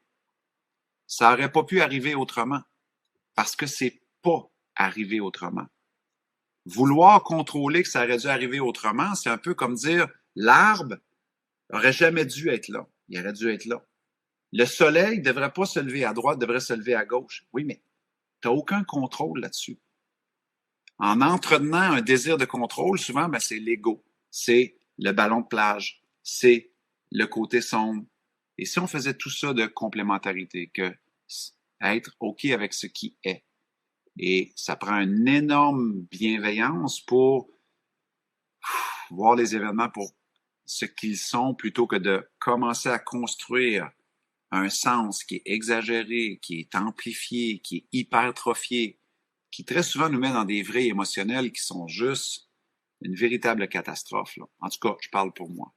Speaker 2: Ça n'aurait pas pu arriver autrement. parce que c'est pas arrivé autrement. Vouloir contrôler que ça aurait dû arriver autrement, c'est un peu comme dire l'arbre aurait jamais dû être là. Il aurait dû être là. Le soleil ne devrait pas se lever à droite, devrait se lever à gauche. Oui, mais tu n'as aucun contrôle là-dessus. En entretenant un désir de contrôle, souvent, ben, c'est l'ego. C'est le ballon de plage. C'est le côté sombre. Et si on faisait tout ça de complémentarité, que être OK avec ce qui est, et ça prend une énorme bienveillance pour voir les événements pour ce qu'ils sont plutôt que de commencer à construire un sens qui est exagéré, qui est amplifié, qui est hypertrophié, qui très souvent nous met dans des vrais émotionnels qui sont juste une véritable catastrophe, là. En tout cas, je parle pour moi.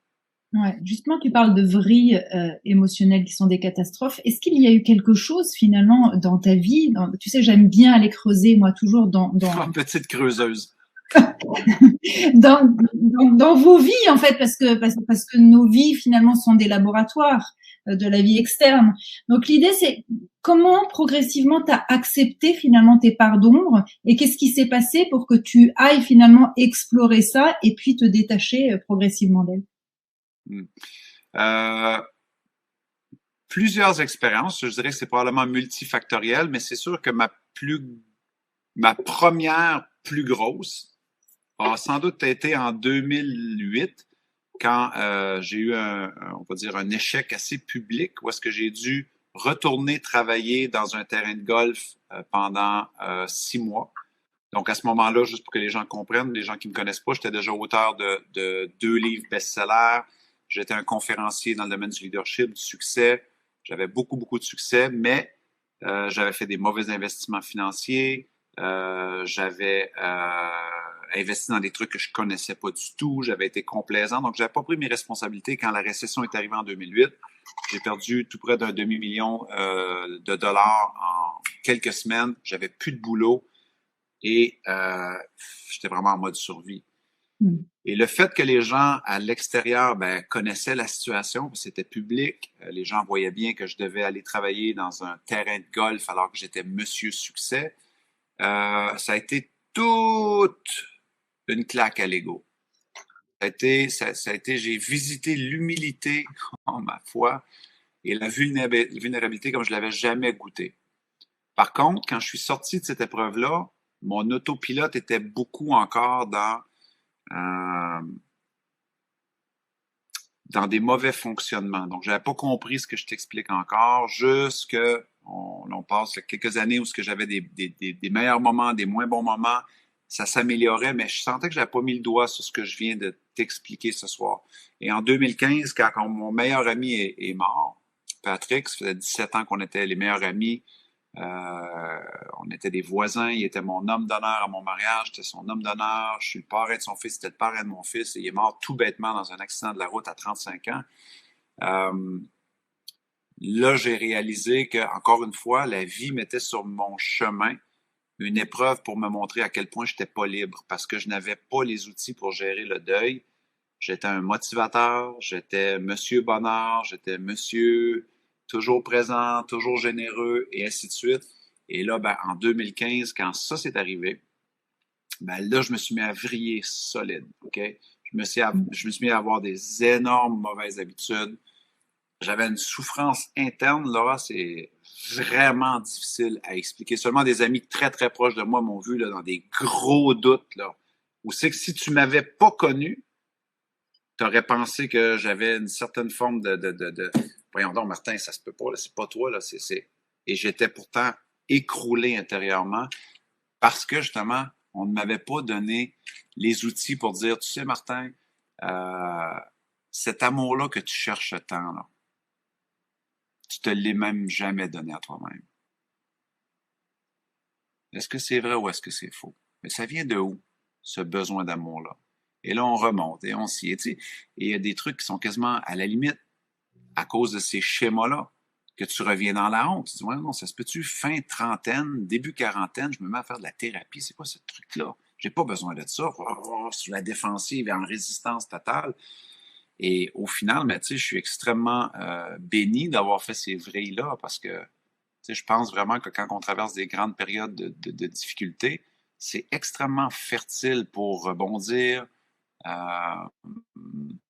Speaker 1: Ouais, justement, tu parles de vrilles émotionnelles qui sont des catastrophes. Est-ce qu'il y a eu quelque chose finalement dans ta vie tu sais, j'aime bien aller creuser, moi, toujours
Speaker 2: Petite creuseuse.
Speaker 1: dans vos vies, en fait, parce que nos vies, finalement, sont des laboratoires de la vie externe. Donc, l'idée, c'est comment progressivement tu as accepté finalement tes parts d'ombre et qu'est-ce qui s'est passé pour que tu ailles finalement explorer ça et puis te détacher progressivement d'elle.
Speaker 2: Plusieurs expériences, je dirais que c'est probablement multifactoriel, mais c'est sûr que ma première plus grosse a sans doute été en 2008, quand j'ai eu on va dire, un échec assez public, où est-ce que j'ai dû retourner travailler dans un terrain de golf pendant 6 mois. Donc, à ce moment-là, juste pour que les gens comprennent, les gens qui ne me connaissent pas, j'étais déjà auteur de 2 livres best-sellers. J'étais un conférencier dans le domaine du leadership, du succès. J'avais beaucoup, beaucoup de succès, mais j'avais fait des mauvais investissements financiers. J'avais investi dans des trucs que je connaissais pas du tout. J'avais été complaisant. Donc, j'avais pas pris mes responsabilités quand la récession est arrivée en 2008. J'ai perdu tout près d'un demi-million de dollars en quelques semaines. J'avais plus de boulot et j'étais vraiment en mode survie. Et le fait que les gens à l'extérieur connaissaient la situation, c'était public, les gens voyaient bien que je devais aller travailler dans un terrain de golf alors que j'étais Monsieur Succès, ça a été toute une claque à l'ego. J'ai visité l'humilité en ma foi et la vulnérabilité comme je l'avais jamais goûté. Par contre, quand je suis sorti de cette épreuve-là, mon autopilote était beaucoup encore dans des mauvais fonctionnements. Donc, je n'avais pas compris ce que je t'explique encore, juste on passe quelques années où j'avais des meilleurs moments, des moins bons moments, ça s'améliorait, mais je sentais que je n'avais pas mis le doigt sur ce que je viens de t'expliquer ce soir. Et en 2015, quand mon meilleur ami est mort, Patrick, ça faisait 17 ans qu'on était les meilleurs amis, on était des voisins, il était mon homme d'honneur à mon mariage, j'étais son homme d'honneur, je suis le parrain de son fils, c'était le parrain de mon fils, et il est mort tout bêtement dans un accident de la route à 35 ans. Là, j'ai réalisé que, encore une fois, la vie mettait sur mon chemin une épreuve pour me montrer à quel point je n'étais pas libre, parce que je n'avais pas les outils pour gérer le deuil. J'étais un motivateur, j'étais Monsieur Bonheur, j'étais Monsieur toujours présent, toujours généreux, et ainsi de suite. Et là, en 2015, quand ça s'est arrivé, là, je me suis mis à vriller solide, OK? Je me suis mis à avoir des énormes mauvaises habitudes. J'avais une souffrance interne, Laura, c'est vraiment difficile à expliquer. Seulement des amis très, très proches de moi m'ont vu là, dans des gros doutes, là, où c'est que si tu m'avais pas connu, tu aurais pensé que j'avais une certaine forme de voyons donc, Martin, ça se peut pas, là, c'est pas toi, là, Et j'étais pourtant écroulé intérieurement parce que, justement, on ne m'avait pas donné les outils pour dire, tu sais, Martin, cet amour-là que tu cherches tant, là, tu te l'es même jamais donné à toi-même. Est-ce que c'est vrai ou est-ce que c'est faux? Mais ça vient de où, ce besoin d'amour-là? Et là, on remonte et on s'y est. Et il y a des trucs qui sont quasiment à la limite à cause de ces schémas-là que tu reviens dans la honte. Tu dis, ouais, non, ça se peut-tu fin trentaine, début quarantaine, je me mets à faire de la thérapie. C'est quoi ce truc-là? J'ai pas besoin de ça. Sur la défensive et en résistance totale. Et au final, je suis extrêmement béni d'avoir fait ces vrilles-là parce que sais, je pense vraiment que quand on traverse des grandes périodes de difficultés, c'est extrêmement fertile pour rebondir. Tu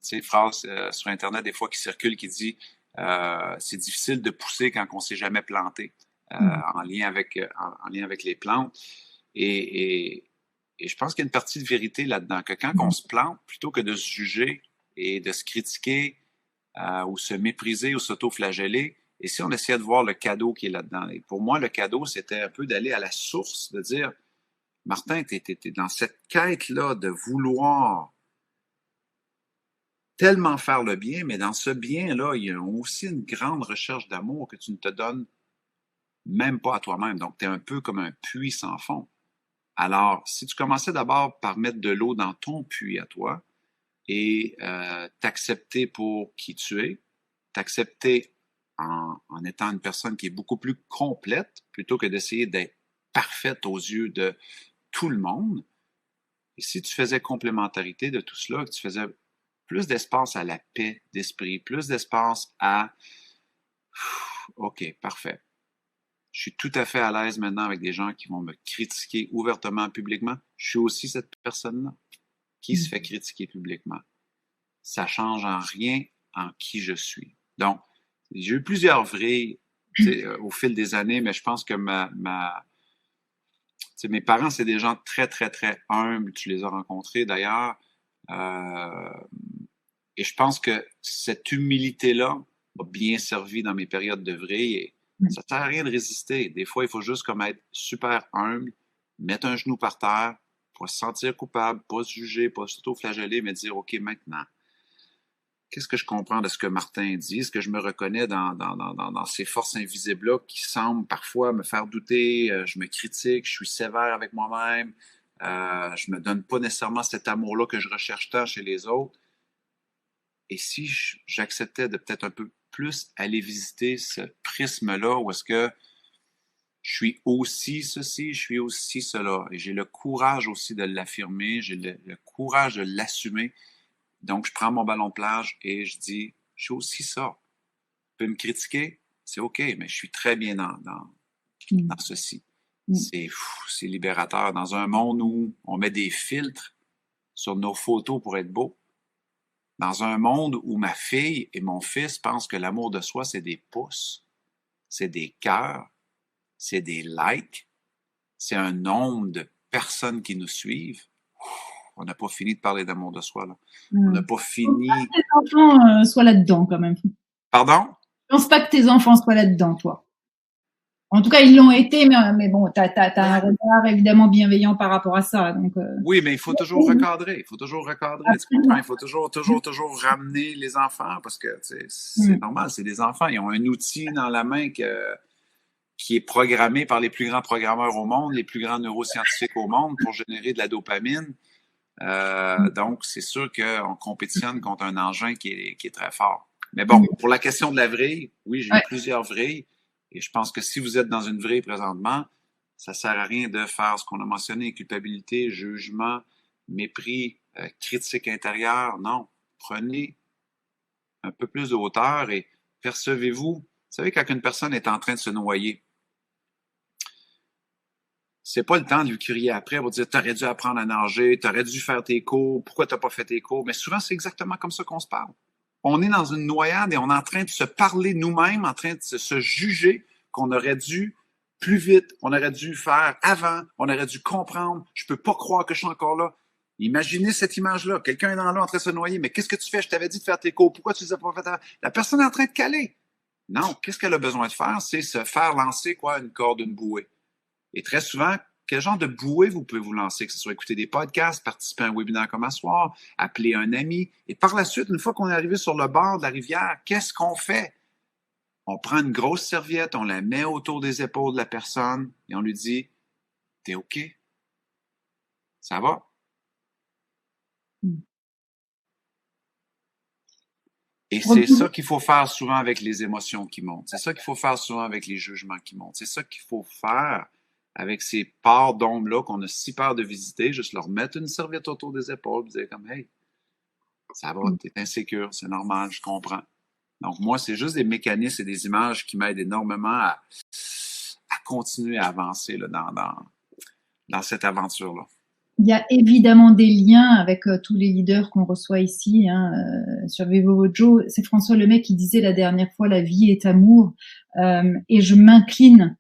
Speaker 2: sais, phrase sur Internet des fois qui circule qui dit c'est difficile de pousser quand on ne s'est jamais planté en lien avec les plantes. Et, et je pense qu'il y a une partie de vérité là-dedans, que quand on se plante, plutôt que de se juger et de se critiquer ou se mépriser ou s'auto-flageller, et si on essayait de voir le cadeau qui est là-dedans. Et pour moi, le cadeau, c'était un peu d'aller à la source, de dire, Martin, tu es dans cette quête-là de vouloir tellement faire le bien, mais dans ce bien-là, il y a aussi une grande recherche d'amour que tu ne te donnes même pas à toi-même. Donc, tu es un peu comme un puits sans fond. Alors, si tu commençais d'abord par mettre de l'eau dans ton puits à toi et t'accepter pour qui tu es, t'accepter en étant une personne qui est beaucoup plus complète, plutôt que d'essayer d'être parfaite aux yeux de tout le monde. Et si tu faisais complémentarité de tout cela, que tu faisais plus d'espace à la paix d'esprit, plus d'espace à OK, parfait. Je suis tout à fait à l'aise maintenant avec des gens qui vont me critiquer ouvertement, publiquement. Je suis aussi cette personne-là qui se fait critiquer publiquement. Ça change en rien en qui je suis. Donc, j'ai eu plusieurs vrilles au fil des années, mais je pense que mes parents, c'est des gens très, très, très humbles. Tu les as rencontrés d'ailleurs. Et je pense que cette humilité-là m'a bien servi dans mes périodes de vrille. Et ça ne sert à rien de résister. Des fois, il faut juste comme être super humble, mettre un genou par terre, pas se sentir coupable, pas se juger, pas s'auto-flageller, mais dire, OK, maintenant, qu'est-ce que je comprends de ce que Martin dit? Est-ce que je me reconnais dans ces forces invisibles-là qui semblent parfois me faire douter? Je me critique, je suis sévère avec moi-même. Je me donne pas nécessairement cet amour-là que je recherche tant chez les autres. Et si j'acceptais de peut-être un peu plus aller visiter ce prisme-là, où est-ce que je suis aussi ceci, je suis aussi cela, et j'ai le courage aussi de l'affirmer, j'ai le courage de l'assumer. Donc, je prends mon ballon de plage et je dis, je suis aussi ça. Tu peux me critiquer, c'est OK, mais je suis très bien dans ceci. C'est libérateur. Dans un monde où on met des filtres sur nos photos pour être beau, dans un monde où ma fille et mon fils pensent que l'amour de soi, c'est des pouces, c'est des cœurs, c'est des likes, c'est un nombre de personnes qui nous suivent. On n'a pas fini de parler d'amour de soi, là. On n'a pas fini.
Speaker 1: Je pense pas que tes enfants soient là-dedans, quand même.
Speaker 2: Pardon?
Speaker 1: Je pense pas que tes enfants soient là-dedans, toi. En tout cas, ils l'ont été, mais bon, t'as un regard évidemment bienveillant par rapport à ça. Donc,
Speaker 2: oui, mais il faut toujours recadrer. Il faut toujours recadrer. Tu comprends? Il faut toujours ramener les enfants parce que c'est normal, c'est des enfants. Ils ont un outil dans la main qui est programmé par les plus grands programmeurs au monde, les plus grands neuroscientifiques au monde pour générer de la dopamine. Donc, c'est sûr qu'on compétitionne contre un engin qui est très fort. Mais bon, pour la question de la vrille, oui, j'ai eu plusieurs vrilles. Et je pense que si vous êtes dans une vrille présentement, ça ne sert à rien de faire ce qu'on a mentionné, culpabilité, jugement, mépris, critique intérieure. Non, prenez un peu plus de hauteur et percevez-vous. Vous savez, quand une personne est en train de se noyer, c'est pas le temps de lui crier après pour dire t'aurais dû apprendre à nager, t'aurais dû faire tes cours, pourquoi t'as pas fait tes cours? Mais souvent, c'est exactement comme ça qu'on se parle. On est dans une noyade et on est en train de se parler nous-mêmes, en train de se juger qu'on aurait dû plus vite, on aurait dû faire avant, on aurait dû comprendre. Je peux pas croire que je suis encore là. Imaginez cette image-là. Quelqu'un est dans l'eau en train de se noyer, mais qu'est-ce que tu fais? Je t'avais dit de faire tes cours. Pourquoi tu les as pas fait avant? La personne est en train de caler. Non, qu'est-ce qu'elle a besoin de faire? C'est se faire lancer une corde, une bouée. Et très souvent, quel genre de bouée vous pouvez vous lancer, que ce soit écouter des podcasts, participer à un webinaire comme à soir, appeler un ami. Et par la suite, une fois qu'on est arrivé sur le bord de la rivière, qu'est-ce qu'on fait? On prend une grosse serviette, on la met autour des épaules de la personne et on lui dit « T'es OK? Ça va? » Et c'est ça qu'il faut faire souvent avec les émotions qui montent. C'est ça qu'il faut faire souvent avec les jugements qui montent. C'est ça qu'il faut faire avec ces parts d'ombre-là qu'on a si peur de visiter, juste leur mettre une serviette autour des épaules et dire comme « Hey, ça va, t'es insécure, c'est normal, je comprends. » Donc moi, c'est juste des mécanismes et des images qui m'aident énormément à continuer à avancer là, dans cette aventure-là.
Speaker 1: Il y a évidemment des liens avec tous les leaders qu'on reçoit ici sur Vivo Joe. C'est François Lemay qui disait la dernière fois, la vie est amour. Et je m'incline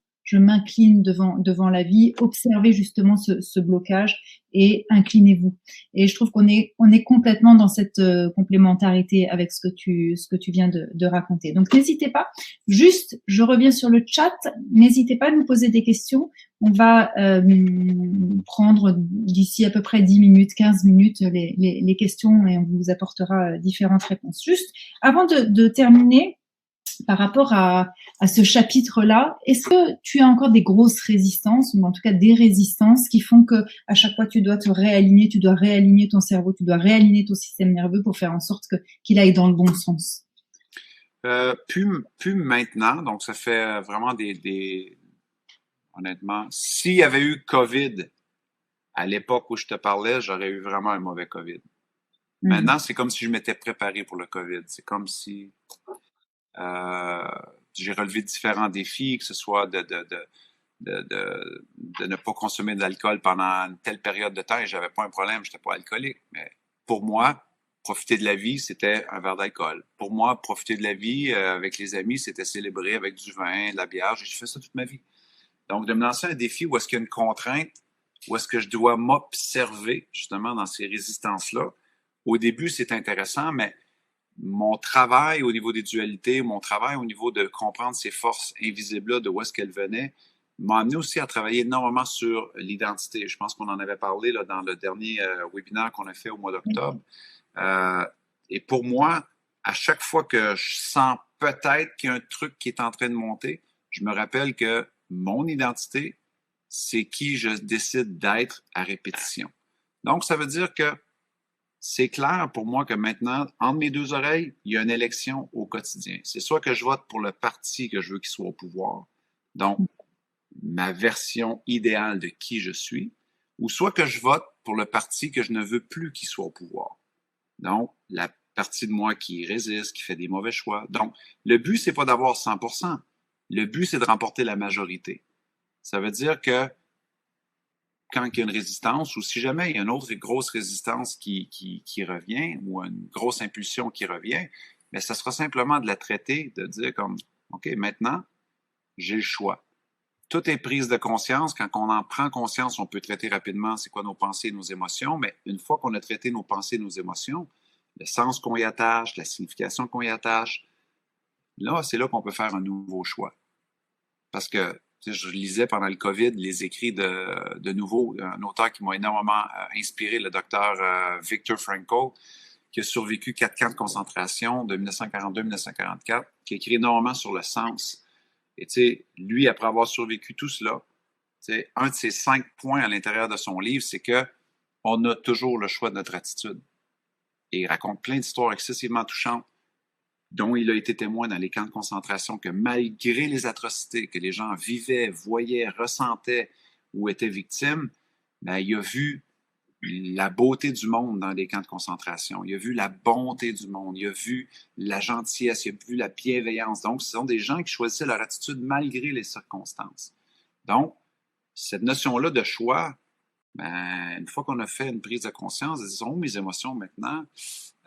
Speaker 1: devant la vie. Observez justement ce blocage et inclinez-vous. Et je trouve qu'on est complètement dans cette complémentarité avec ce que tu viens de raconter. Donc n'hésitez pas. Juste, je reviens sur le chat. N'hésitez pas à nous poser des questions. On va prendre d'ici à peu près 10 minutes, 15 minutes les questions et on vous apportera différentes réponses. Juste avant de terminer, par rapport à ce chapitre-là, est-ce que tu as encore des grosses résistances, ou en tout cas des résistances qui font que à chaque fois tu dois te réaligner, tu dois réaligner ton cerveau, tu dois réaligner ton système nerveux pour faire en sorte qu'il aille dans le bon sens?
Speaker 2: Plus maintenant, donc ça fait vraiment honnêtement, s'il y avait eu COVID à l'époque où je te parlais, j'aurais eu vraiment un mauvais COVID. Maintenant, c'est comme si je m'étais préparé pour le COVID. C'est comme si j'ai relevé différents défis, que ce soit de ne pas consommer de l'alcool pendant une telle période de temps et j'avais pas un problème, j'étais pas alcoolique. Mais pour moi, profiter de la vie, c'était un verre d'alcool. Pour moi, profiter de la vie avec les amis, c'était célébrer avec du vin, de la bière. J'ai fait ça toute ma vie. Donc, de me lancer un défi où est-ce qu'il y a une contrainte, où est-ce que je dois m'observer justement dans ces résistances-là. Au début, c'est intéressant, mais mon travail au niveau des dualités, mon travail au niveau de comprendre ces forces invisibles-là, de où est-ce qu'elles venaient, m'a amené aussi à travailler énormément sur l'identité. Je pense qu'on en avait parlé là, dans le dernier webinaire qu'on a fait au mois d'octobre. Et pour moi, à chaque fois que je sens peut-être qu'il y a un truc qui est en train de monter, je me rappelle que mon identité, c'est qui je décide d'être à répétition. Donc, ça veut dire que c'est clair pour moi que maintenant, entre mes deux oreilles, il y a une élection au quotidien. C'est soit que je vote pour le parti que je veux qu'il soit au pouvoir, donc ma version idéale de qui je suis, ou soit que je vote pour le parti que je ne veux plus qu'il soit au pouvoir. Donc, la partie de moi qui résiste, qui fait des mauvais choix. Donc, le but, c'est pas d'avoir 100%. Le but, c'est de remporter la majorité. Ça veut dire que quand il y a une résistance, ou si jamais il y a une autre grosse résistance qui revient, ou une grosse impulsion qui revient, mais ça sera simplement de la traiter, de dire comme, OK, maintenant, j'ai le choix. Tout est prise de conscience. Quand on en prend conscience, on peut traiter rapidement c'est quoi nos pensées et nos émotions, mais une fois qu'on a traité nos pensées et nos émotions, le sens qu'on y attache, la signification qu'on y attache, là, c'est là qu'on peut faire un nouveau choix. Parce que je lisais pendant le COVID les écrits de nouveau, un auteur qui m'a énormément inspiré, le docteur Viktor Frankl, qui a survécu 4 camps de concentration de 1942-1944, qui a écrit énormément sur le sens. Et tu sais, lui, après avoir survécu tout cela, un de ses 5 points à l'intérieur de son livre, c'est que on a toujours le choix de notre attitude. Et il raconte plein d'histoires excessivement touchantes dont il a été témoin dans les camps de concentration, que malgré les atrocités que les gens vivaient, voyaient, ressentaient ou étaient victimes, ben, il a vu la beauté du monde dans les camps de concentration. Il a vu la bonté du monde. Il a vu la gentillesse. Il a vu la bienveillance. Donc, ce sont des gens qui choisissaient leur attitude malgré les circonstances. Donc, cette notion-là de choix, ben, une fois qu'on a fait une prise de conscience, elles sont où mes émotions maintenant?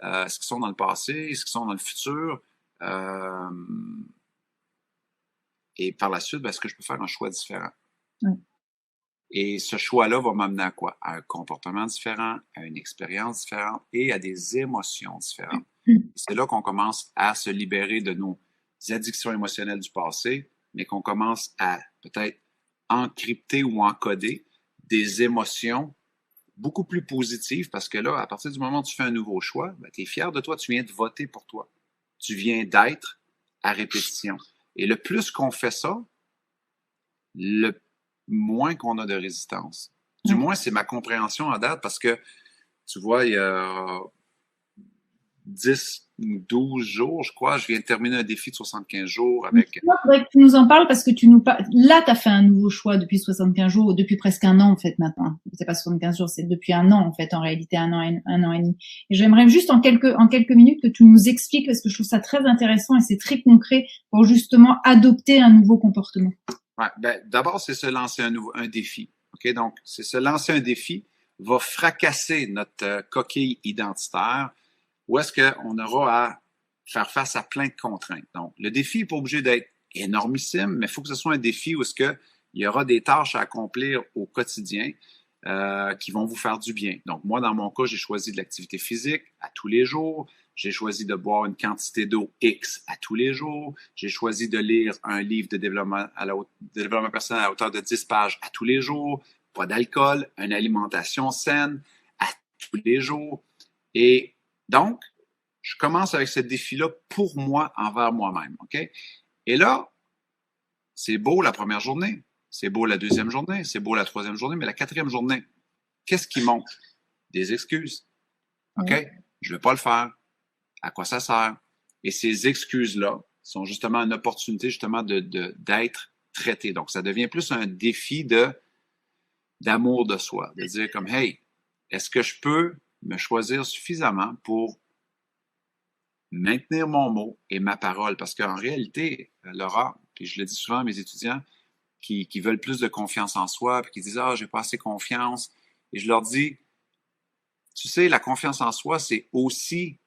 Speaker 2: Est-ce qu'ils sont dans le passé? Est-ce qu'ils sont dans le futur? Et par la suite, ben, est-ce que je peux faire un choix différent? Oui. Et ce choix-là va m'amener à quoi? À un comportement différent, à une expérience différente et à des émotions différentes. C'est là qu'on commence à se libérer de nos addictions émotionnelles du passé, mais qu'on commence à peut-être encrypter ou encoder des émotions beaucoup plus positives parce que là, à partir du moment où tu fais un nouveau choix, ben, tu es fier de toi, tu viens de voter pour toi. Tu viens d'être à répétition. Et le plus qu'on fait ça, le moins qu'on a de résistance. Du moins, c'est ma compréhension à date parce que, tu vois, il y a 10 ou 12 jours, je crois, je viens de terminer un défi de 75 jours avec...
Speaker 1: Il faudrait que tu nous en parles parce que là, tu as fait un nouveau choix depuis 75 jours, depuis presque un an, en fait, maintenant. C'est pas 75 jours, c'est depuis un an, en fait, en réalité, un an et demi. Et j'aimerais juste en quelques minutes que tu nous expliques parce que je trouve ça très intéressant et c'est très concret pour justement adopter un nouveau comportement.
Speaker 2: Ouais, ben, d'abord, c'est se lancer un défi. OK? Donc, c'est se lancer un défi va fracasser notre coquille identitaire où est-ce qu'on aura à faire face à plein de contraintes. Donc, le défi n'est pas obligé d'être énormissime, mais il faut que ce soit un défi où est-ce qu'il y aura des tâches à accomplir au quotidien qui vont vous faire du bien. Donc, moi, dans mon cas, j'ai choisi de l'activité physique à tous les jours. J'ai choisi de boire une quantité d'eau X à tous les jours. J'ai choisi de lire un livre de développement personnel à hauteur de 10 pages à tous les jours. Pas d'alcool, une alimentation saine à tous les jours. Et donc, je commence avec ce défi-là pour moi, envers moi-même. OK? Et là, c'est beau la première journée, c'est beau la deuxième journée, c'est beau la troisième journée, mais la quatrième journée, qu'est-ce qui monte? Des excuses. OK? Je ne vais pas le faire. À quoi ça sert? Et ces excuses-là sont justement une opportunité justement d'être traité. Donc, ça devient plus un défi d'amour de soi, de dire comme, hey, est-ce que je peux me choisir suffisamment pour maintenir mon mot et ma parole? Parce qu'en réalité, Laura, puis je le dis souvent à mes étudiants qui veulent plus de confiance en soi, puis qui disent, ah, j'ai pas assez confiance. Et je leur dis, tu sais, la confiance en soi, c'est aussi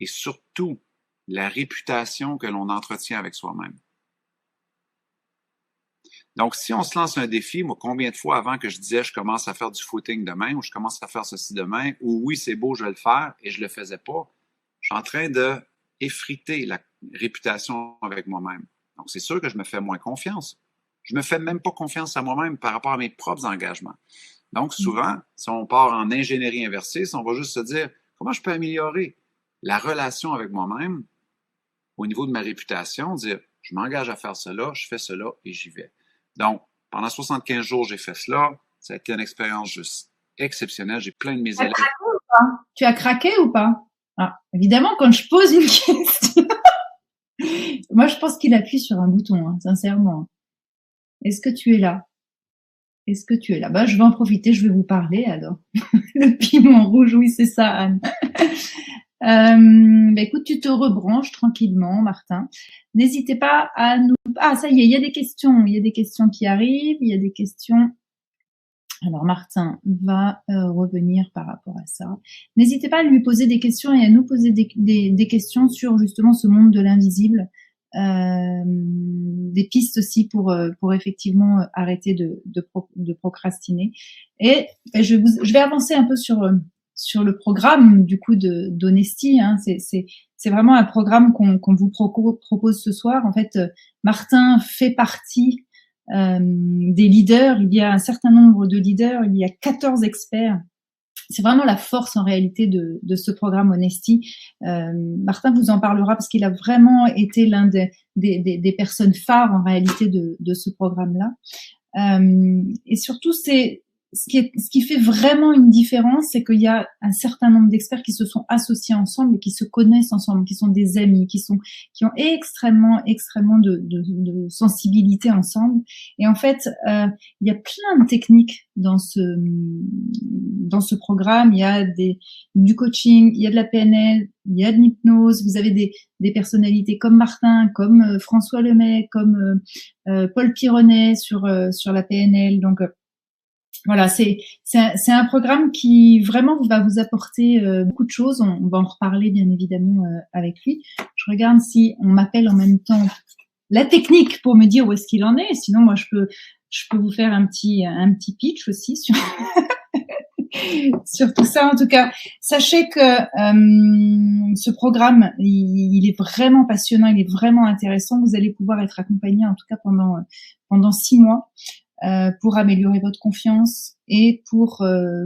Speaker 2: et surtout la réputation que l'on entretient avec soi-même. Donc, si on se lance un défi, moi, combien de fois avant que je disais je commence à faire du footing demain ou je commence à faire ceci demain ou oui, c'est beau, je vais le faire et je ne le faisais pas, je suis en train d'effriter la réputation avec moi-même. Donc, c'est sûr que je me fais moins confiance. Je ne me fais même pas confiance à moi-même par rapport à mes propres engagements. Donc, souvent, si on part en ingénierie inversée, si on va juste se dire comment je peux améliorer la relation avec moi-même au niveau de ma réputation, dire je m'engage à faire cela, je fais cela et j'y vais. Donc, pendant 75 jours, j'ai fait cela. Ça a été une expérience juste exceptionnelle. J'ai plein de mes élèves.
Speaker 1: Tu as craqué ou pas? Ah, évidemment, quand je pose une question, moi je pense qu'il appuie sur un bouton, hein, sincèrement. Est-ce que tu es là? Est-ce que tu es là? Je vais en profiter, je vais vous parler alors. Le piment rouge, oui, c'est ça, Anne. Écoute, tu te rebranches tranquillement, Martin. N'hésitez pas à nous... Ah, ça y est, il y a des questions. Il y a des questions qui arrivent. Il y a des questions... Alors, Martin va revenir par rapport à ça. N'hésitez pas à lui poser des questions et à nous poser des questions sur justement ce monde de l'invisible. Des pistes aussi pour effectivement arrêter de procrastiner. Et je vais avancer un peu sur le programme du coup d'Honesty. Hein. C'est vraiment un programme qu'on vous propose ce soir. En fait, Martin fait partie des leaders. Il y a un certain nombre de leaders. Il y a 14 experts. C'est vraiment la force en réalité de ce programme Honesty. Martin vous en parlera parce qu'il a vraiment été l'un des personnes phares en réalité de ce programme-là. Et surtout, ce qui fait vraiment une différence, c'est qu'il y a un certain nombre d'experts qui se sont associés ensemble et qui se connaissent ensemble, qui sont des amis, qui ont extrêmement de sensibilité ensemble. Et en fait, il y a plein de techniques dans ce programme. Il y a du coaching, il y a de la PNL, il y a de l'hypnose. Vous avez des personnalités comme Martin, comme François Lemay, comme Paul Pironnet sur la PNL. Donc voilà, c'est un programme qui vraiment va vous apporter beaucoup de choses. On va en reparler bien évidemment avec lui. Je regarde si on m'appelle en même temps la technique pour me dire où est-ce qu'il en est. Sinon, moi, je peux vous faire un petit pitch aussi sur sur tout ça. En tout cas, sachez que ce programme, il est vraiment passionnant, il est vraiment intéressant. Vous allez pouvoir être accompagné en tout cas pendant 6 mois. Pour améliorer votre confiance et pour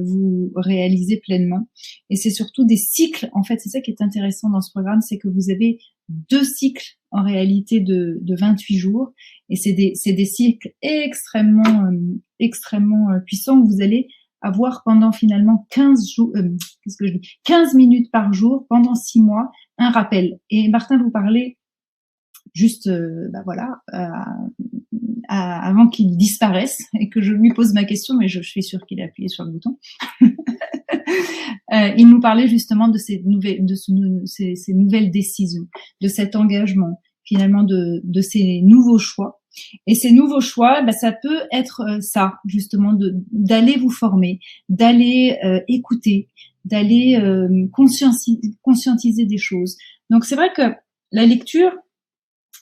Speaker 1: vous réaliser pleinement. Et c'est surtout des cycles, en fait, c'est ça qui est intéressant dans ce programme, c'est que vous avez 2 cycles en réalité de 28 jours, et c'est des cycles extrêmement puissants où vous allez avoir pendant finalement 15 minutes par jour pendant 6 mois un rappel. Et Martin vous parlait juste avant qu'il disparaisse et que je lui pose ma question, mais je suis sûre qu'il a appuyé sur le bouton. Il nous parlait justement de ces nouvelles décisions, de cet engagement finalement de ces nouveaux choix. Et ces nouveaux choix, bah, ça peut être ça, justement, d'aller vous former, d'aller écouter, d'aller conscientiser des choses. Donc c'est vrai que la lecture,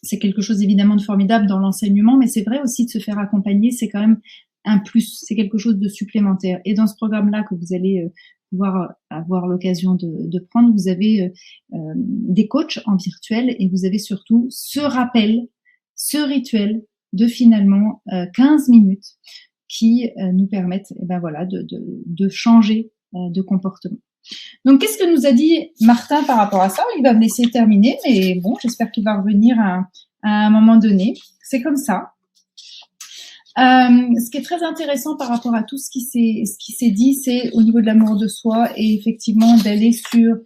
Speaker 1: c'est quelque chose évidemment de formidable dans l'enseignement, mais c'est vrai aussi de se faire accompagner, c'est quand même un plus, c'est quelque chose de supplémentaire. Et dans ce programme-là que vous allez pouvoir avoir l'occasion de prendre, vous avez des coachs en virtuel et vous avez surtout ce rappel, ce rituel de finalement 15 minutes qui nous permettent voilà, de changer de comportement. Donc, qu'est-ce que nous a dit Martin par rapport à ça? Il va me laisser terminer, mais bon, j'espère qu'il va revenir à un moment donné. C'est comme ça. Ce qui est très intéressant par rapport à tout ce qui s'est dit, c'est au niveau de l'amour de soi et effectivement d'aller sur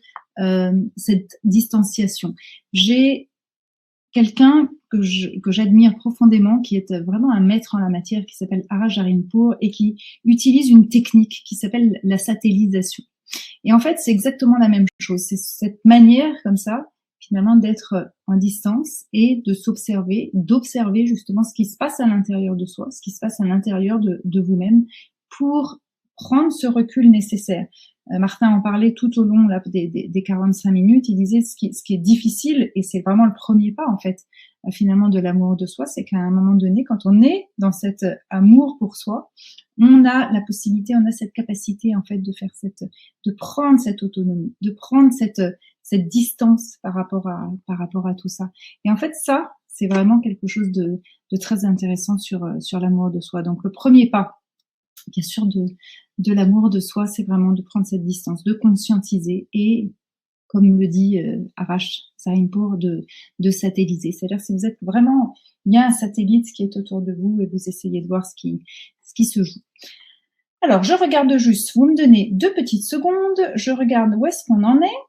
Speaker 1: cette distanciation. J'ai quelqu'un que j'admire profondément, qui est vraiment un maître en la matière, qui s'appelle Arash Jarinpour et qui utilise une technique qui s'appelle la satellisation. Et en fait, c'est exactement la même chose. C'est cette manière, comme ça, finalement, d'être en distance et de s'observer, d'observer justement ce qui se passe à l'intérieur de soi, ce qui se passe à l'intérieur de vous-même pour prendre ce recul nécessaire. Martin en parlait tout au long là, des 45 minutes. Il disait ce qui est difficile, et c'est vraiment le premier pas, en fait, finalement, de l'amour de soi, c'est qu'à un moment donné, quand on est dans cet amour pour soi, on a la possibilité, on a cette capacité, en fait, de prendre cette autonomie, de prendre cette distance par rapport à tout ça. Et en fait, ça, c'est vraiment quelque chose de très intéressant sur l'amour de soi. Donc, le premier pas, bien sûr, de l'amour de soi, c'est vraiment de prendre cette distance, de conscientiser et, comme le dit Arash Jarinpour, de satelliser. C'est-à-dire, si vous êtes vraiment, il y a un satellite qui est autour de vous et vous essayez de voir ce qui se joue. Alors, je regarde juste, vous me donnez 2 petites secondes, je regarde où est-ce qu'on en est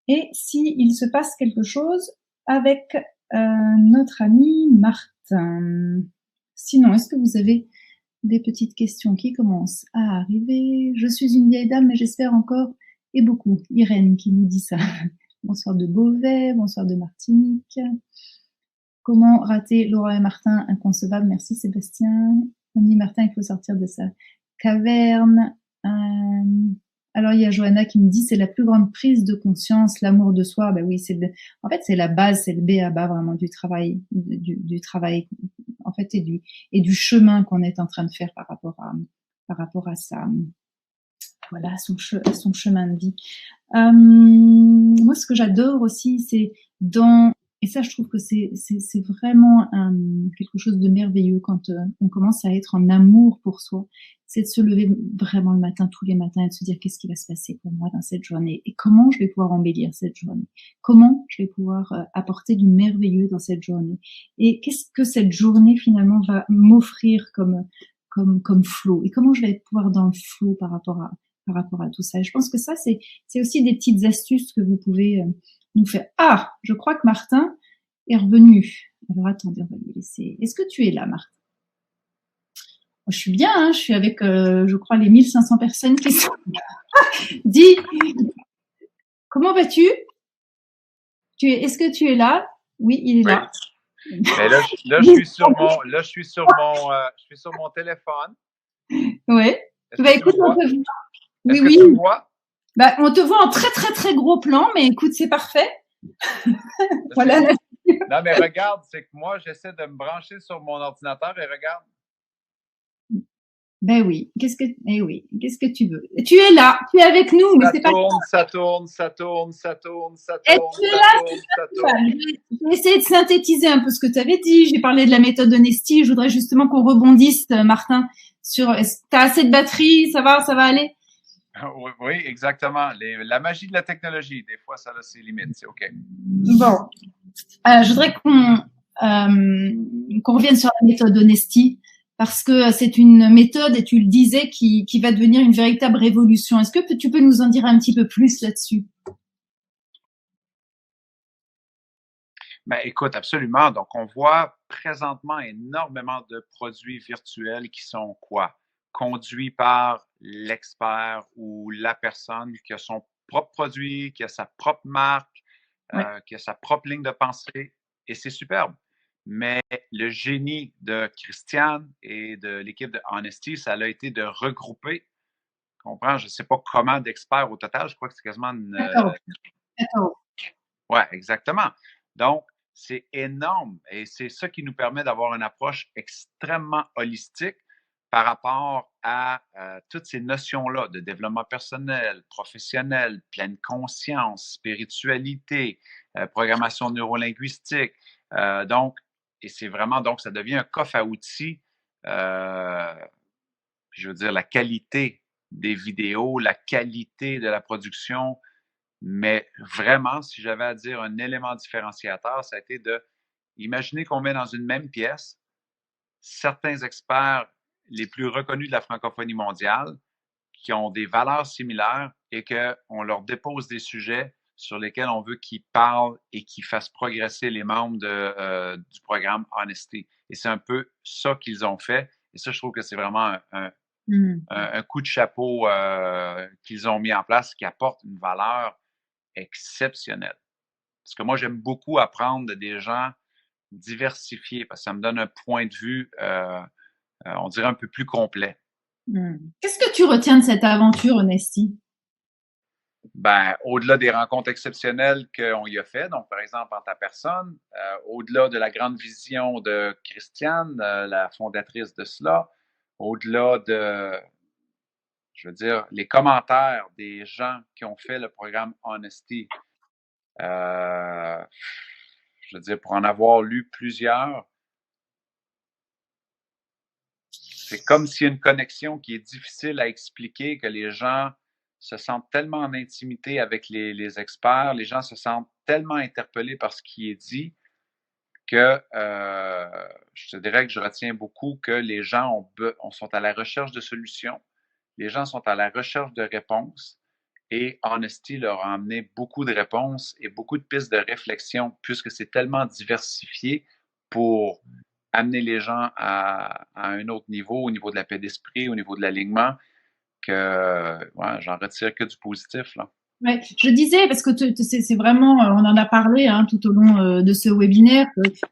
Speaker 1: et s'il se passe quelque chose avec notre ami Martin. Sinon, est-ce que vous avez des petites questions qui commencent à arriver? Je suis une vieille dame, mais j'espère encore et beaucoup. Irène qui nous dit ça. Bonsoir de Beauvais, bonsoir de Martinique. Comment rater Laura et Martin? Inconcevable. Merci Sébastien. On dit Martin, il faut sortir de sa caverne. Alors il y a Johanna qui me dit c'est la plus grande prise de conscience, l'amour de soi. Ben oui, en fait c'est la base, c'est le b.a.-ba vraiment du travail, du travail en fait et du chemin qu'on est en train de faire par rapport à ça. Voilà, à son chemin de vie. Moi, ce que j'adore aussi, c'est et ça, je trouve que c'est vraiment quelque chose de merveilleux quand on commence à être en amour pour soi, c'est de se lever vraiment le matin, tous les matins, et de se dire qu'est-ce qui va se passer pour moi dans cette journée et comment je vais pouvoir embellir cette journée, comment je vais pouvoir apporter du merveilleux dans cette journée et qu'est-ce que cette journée finalement va m'offrir comme flow et comment je vais pouvoir dans le flow par rapport à tout ça. Et je pense que ça, c'est aussi des petites astuces que vous pouvez nous faire. Ah, je crois que Martin est revenu. Alors attendez, on va lui laisser. Est-ce que tu es là, Martin? Je suis bien, hein, je suis avec, je crois, les 1500 personnes qui sont là. Dis, comment vas-tu? Est-ce que tu es là? Oui, il est là.
Speaker 2: Mais là, je suis sur mon téléphone.
Speaker 1: Ouais. Bah, écoute, on te voit.
Speaker 2: Est-ce que tu me vois?
Speaker 1: Bah, on te voit en très, très, très gros plan, mais écoute, c'est parfait. Voilà.
Speaker 2: Non, mais regarde, c'est que moi, j'essaie de me brancher sur mon ordinateur et regarde.
Speaker 1: Ben oui. Qu'est-ce que tu veux? Tu es là, tu es avec nous, mais c'est pas.
Speaker 2: Ça tourne.
Speaker 1: Et tu es là, je vais essayer de synthétiser un peu ce que tu avais dit. J'ai parlé de la méthode Honesty. Je voudrais justement qu'on rebondisse, Martin, sur. Est-ce que tu as assez de batterie? Ça va aller?
Speaker 2: Oui, exactement. La magie de la technologie, des fois, ça a ses limites. C'est OK.
Speaker 1: Bon. Je voudrais qu'on revienne sur la méthode Honesty parce que c'est une méthode, et tu le disais, qui va devenir une véritable révolution. Est-ce que tu peux nous en dire un petit peu plus là-dessus?
Speaker 2: Ben, écoute, absolument. Donc, on voit présentement énormément de produits virtuels qui sont quoi? Conduits par l'expert ou la personne qui a son propre produit, qui a sa propre marque, qui a sa propre ligne de pensée. et c'est superbe. Mais le génie de Christiane et de l'équipe de Honesty, ça a été de regrouper, comprends, je ne sais pas comment d'experts au total, je crois que c'est quasiment une...
Speaker 1: 14.
Speaker 2: Oui, exactement. Donc, c'est énorme et c'est ça qui nous permet d'avoir une approche extrêmement holistique par rapport à toutes ces notions-là de développement personnel, professionnel, pleine conscience, spiritualité, programmation neurolinguistique. Donc, et c'est vraiment, donc, ça devient un coffre à outils. Je veux dire, la qualité des vidéos, la qualité de la production, mais vraiment, si j'avais à dire un élément différenciateur, ça a été de imaginer qu'on met dans une même pièce certains experts les plus reconnus de la francophonie mondiale qui ont des valeurs similaires et qu'on leur dépose des sujets sur lesquels on veut qu'ils parlent et qu'ils fassent progresser les membres du programme Honesty. Et c'est un peu ça qu'ils ont fait. Et ça, je trouve que c'est vraiment un coup de chapeau qu'ils ont mis en place qui apporte une valeur exceptionnelle. Parce que moi, j'aime beaucoup apprendre de des gens diversifiés parce que ça me donne un point de vue, on dirait, un peu plus complet.
Speaker 1: Qu'est-ce que tu retiens de cette aventure, Honesty?
Speaker 2: Ben, au-delà des rencontres exceptionnelles qu'on y a fait, donc par exemple en ta personne, au-delà de la grande vision de Christiane, la fondatrice de cela, au-delà de, je veux dire, les commentaires des gens qui ont fait le programme Honesty, je veux dire, pour en avoir lu plusieurs, c'est comme s'il y a une connexion qui est difficile à expliquer, que les gens se sentent tellement en intimité avec les experts, les gens se sentent tellement interpellés par ce qui est dit que je te dirais que je retiens beaucoup que les gens sont à la recherche de solutions, les gens sont à la recherche de réponses et Honesty leur a amené beaucoup de réponses et beaucoup de pistes de réflexion puisque c'est tellement diversifié pour amener les gens à un autre niveau, au niveau de la paix d'esprit, au niveau de l'alignement, que ouais, j'en retire que du positif, là.
Speaker 1: Ouais, je disais, parce que c'est vraiment, on en a parlé tout au long de ce webinaire,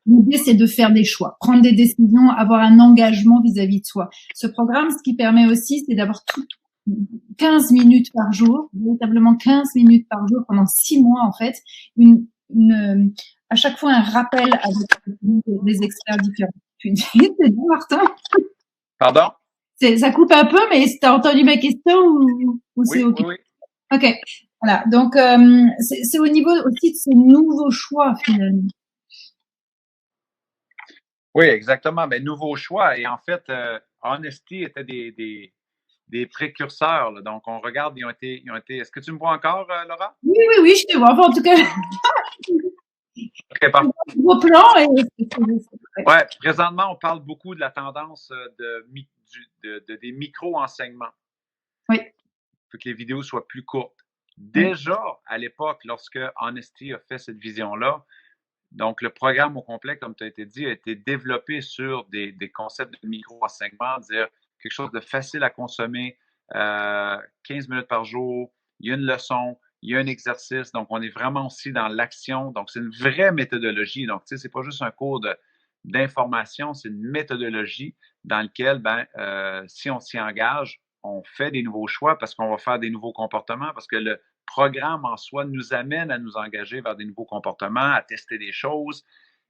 Speaker 1: l'idée c'est de faire des choix, prendre des décisions, avoir un engagement vis-à-vis de soi. Ce programme, ce qui permet aussi, c'est d'avoir 15 minutes par jour, véritablement 15 minutes par jour pendant 6 mois en fait, à chaque fois un rappel avec des experts différents. C'est bon, Martin?
Speaker 2: Pardon?
Speaker 1: Ça coupe un peu, mais tu as entendu ma question ou c'est OK?
Speaker 2: Oui.
Speaker 1: OK. Voilà. Donc, c'est au niveau aussi de ce nouveau choix, finalement.
Speaker 2: Oui, exactement. Mais nouveau choix. Et en fait, Honesty était des précurseurs, là. Donc, on regarde, ils ont été. Est-ce que tu me vois encore, Laura?
Speaker 1: Oui, je te vois. Enfin, en tout cas,
Speaker 2: OK, parfait.
Speaker 1: vos plans.
Speaker 2: Ouais, présentement, on parle beaucoup de la tendance des micro-enseignements.
Speaker 1: Oui.
Speaker 2: Il faut que les vidéos soient plus courtes. Déjà, à l'époque, lorsque Honesty a fait cette vision-là, donc le programme au complet, comme tu as été dit, a été développé sur des concepts de micro-enseignement, dire quelque chose de facile à consommer, 15 minutes par jour, il y a une leçon, il y a un exercice, donc on est vraiment aussi dans l'action, donc c'est une vraie méthodologie, donc tu sais, c'est pas juste un cours d'information, c'est une méthodologie dans laquelle, si on s'y engage, on fait des nouveaux choix parce qu'on va faire des nouveaux comportements, parce que le programme en soi nous amène à nous engager vers des nouveaux comportements, à tester des choses.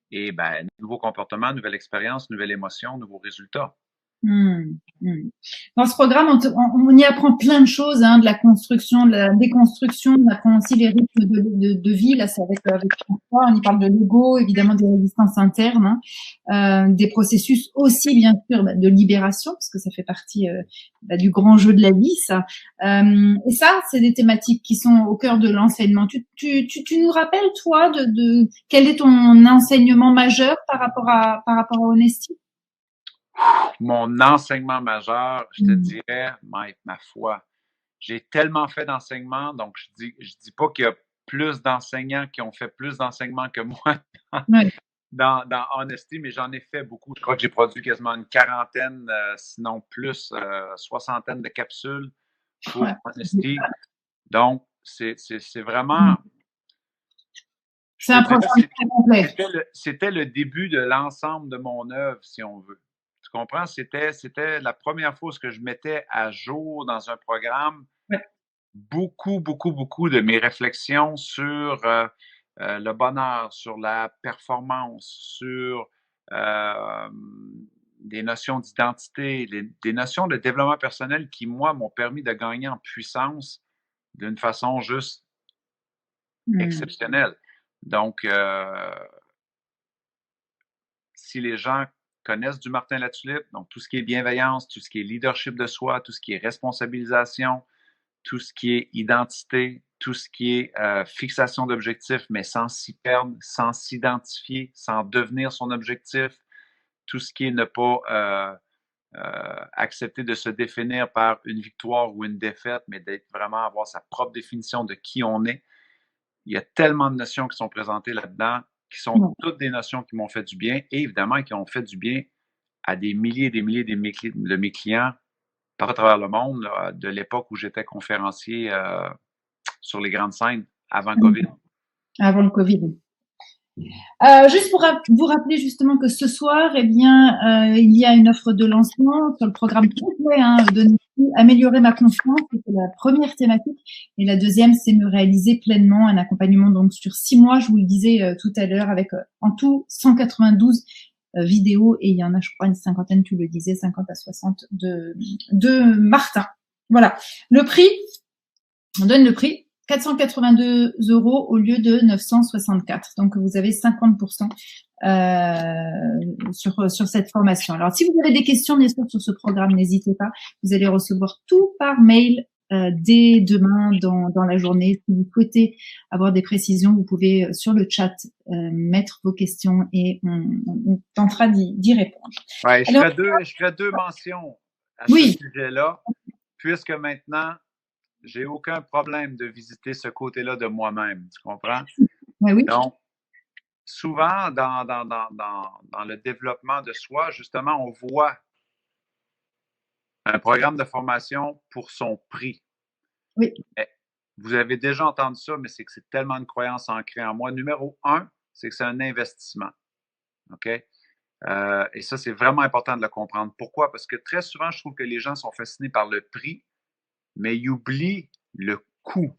Speaker 2: Et nouveaux comportements, nouvelle expérience, nouvelle émotion, nouveaux résultats.
Speaker 1: Dans ce programme, on y apprend plein de choses, de la construction, de la déconstruction, on apprend aussi les rythmes de vie. Là, c'est avec François, on y parle de l'ego, évidemment des résistances internes, des processus aussi, bien sûr, de libération, parce que ça fait partie du grand jeu de la vie, ça. Et ça, c'est des thématiques qui sont au cœur de l'enseignement. Tu nous rappelles, toi, de quel est ton enseignement majeur par rapport à Honesty?
Speaker 2: Mon enseignement majeur, je te dirais, ma foi, j'ai tellement fait d'enseignement, donc je dis pas qu'il y a plus d'enseignants qui ont fait plus d'enseignement que moi dans Honesty, mais j'en ai fait beaucoup. Je crois que j'ai produit quasiment une quarantaine, sinon plus, soixantaine de capsules pour Honesty. Donc, c'est vraiment...
Speaker 1: C'est un programme très complet.
Speaker 2: C'était le début de l'ensemble de mon œuvre, si on veut. Tu comprends? C'était la première fois que je mettais à jour dans un programme beaucoup de mes réflexions sur le bonheur, sur la performance, sur des notions d'identité, des notions de développement personnel qui, moi, m'ont permis de gagner en puissance d'une façon juste exceptionnelle. Donc, si les gens connaissent du Martin Latulippe, donc tout ce qui est bienveillance, tout ce qui est leadership de soi, tout ce qui est responsabilisation, tout ce qui est identité, tout ce qui est fixation d'objectifs, mais sans s'y perdre, sans s'identifier, sans devenir son objectif, tout ce qui est ne pas accepter de se définir par une victoire ou une défaite, mais d'être vraiment avoir sa propre définition de qui on est. Il y a tellement de notions qui sont présentées là-dedans, qui sont toutes des notions qui m'ont fait du bien et évidemment qui ont fait du bien à des milliers et des milliers de mes clients à travers le monde, là, de l'époque où j'étais conférencier sur les grandes scènes avant COVID.
Speaker 1: Avant le COVID. Juste pour vous rappeler justement que ce soir, eh bien, il y a une offre de lancement sur le programme complet de Améliorer ma confiance, c'est la première thématique. Et la deuxième, c'est me réaliser pleinement, un accompagnement donc sur 6 mois, je vous le disais tout à l'heure, avec en tout 192 vidéos et il y en a, je crois, une cinquantaine, tu le disais, 50 à 60 de Martin. Voilà. Le prix, on donne le prix. 482 € au lieu de 964. Donc, vous avez 50% sur cette formation. Alors, si vous avez des questions, bien sûr, sur ce programme, n'hésitez pas. Vous allez recevoir tout par mail dès demain dans la journée. Si vous souhaitez avoir des précisions, vous pouvez sur le chat mettre vos questions et on tentera d'y répondre.
Speaker 2: Ouais, je ferai deux mentions à ce sujet-là, puisque maintenant, j'ai aucun problème de visiter ce côté-là de moi-même. Tu comprends?
Speaker 1: Oui.
Speaker 2: Donc, souvent, dans le développement de soi, justement, on voit un programme de formation pour son prix.
Speaker 1: Oui.
Speaker 2: Mais vous avez déjà entendu ça, mais c'est que c'est tellement une croyance ancrée en moi. Numéro 1, c'est que c'est un investissement. OK? Et ça, c'est vraiment important de le comprendre. Pourquoi? Parce que très souvent, je trouve que les gens sont fascinés par le prix, mais ils oublient le coût.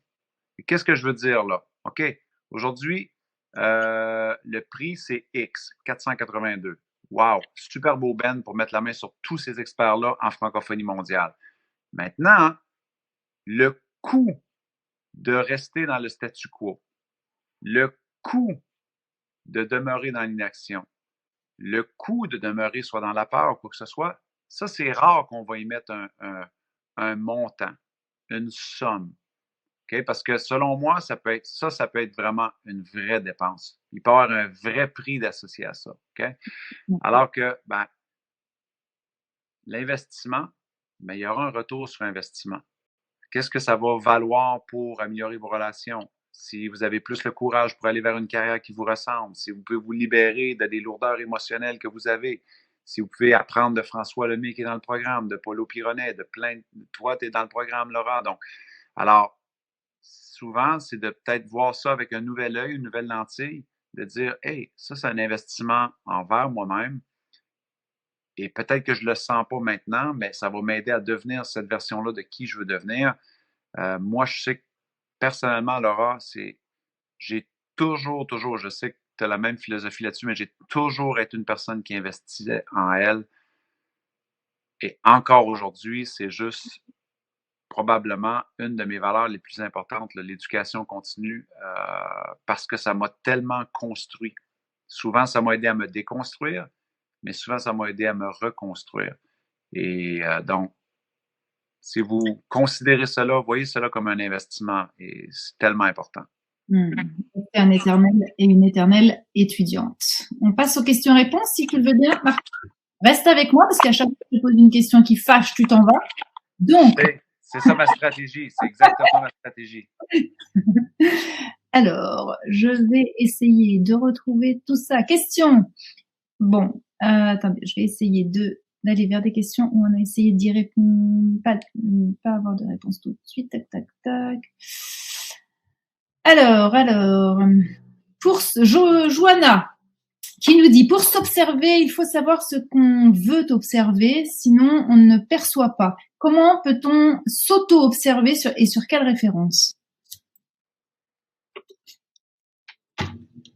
Speaker 2: Et qu'est-ce que je veux dire là? OK, aujourd'hui, le prix, c'est X, 482. Wow, super beau Ben pour mettre la main sur tous ces experts-là en francophonie mondiale. Maintenant, le coût de rester dans le statu quo, le coût de demeurer dans l'inaction, le coût de demeurer soit dans la peur ou quoi que ce soit, ça, c'est rare qu'on va y mettre un montant, une somme. Okay? Parce que selon moi, ça peut être vraiment une vraie dépense. Il peut y avoir un vrai prix d'associer à ça. Okay? Alors que l'investissement, il y aura un retour sur investissement. Qu'est-ce que ça va valoir pour améliorer vos relations? Si vous avez plus le courage pour aller vers une carrière qui vous ressemble, si vous pouvez vous libérer de des lourdeurs émotionnelles que vous avez, si vous pouvez apprendre de François Lemay qui est dans le programme, de Paulo Pironnet, de plein de... Toi, tu es dans le programme, Laura. Donc, alors, souvent, c'est de peut-être voir ça avec un nouvel œil, une nouvelle lentille, de dire, hey, ça, c'est un investissement envers moi-même. Et peut-être que je ne le sens pas maintenant, mais ça va m'aider à devenir cette version-là de qui je veux devenir. Moi, je sais que personnellement, Laura, j'ai toujours, je sais que tu as la même philosophie là-dessus, mais j'ai toujours été une personne qui investissait en elle. Et encore aujourd'hui, c'est juste probablement une de mes valeurs les plus importantes, l'éducation continue, parce que ça m'a tellement construit. Souvent, ça m'a aidé à me déconstruire, mais souvent, ça m'a aidé à me reconstruire. Et donc, si vous considérez cela, voyez cela comme un investissement et c'est tellement important.
Speaker 1: C'est un éternel et une éternelle étudiante. On passe aux questions-réponses, si tu le veux bien. Marc, reste avec moi parce qu'à chaque fois que je pose une question qui fâche, tu t'en vas. Donc,
Speaker 2: c'est ça ma stratégie. C'est exactement ma stratégie.
Speaker 1: Alors, je vais essayer de retrouver tout ça. Question. Bon, attendez, je vais essayer d'aller vers des questions où on a essayé d'y répondre, pas avoir de réponse tout de suite. Tac, tac, tac. Alors. pour Joanna, qui nous dit, pour s'observer, il faut savoir ce qu'on veut observer, sinon on ne perçoit pas. Comment peut-on s'auto-observer et sur quelle référence?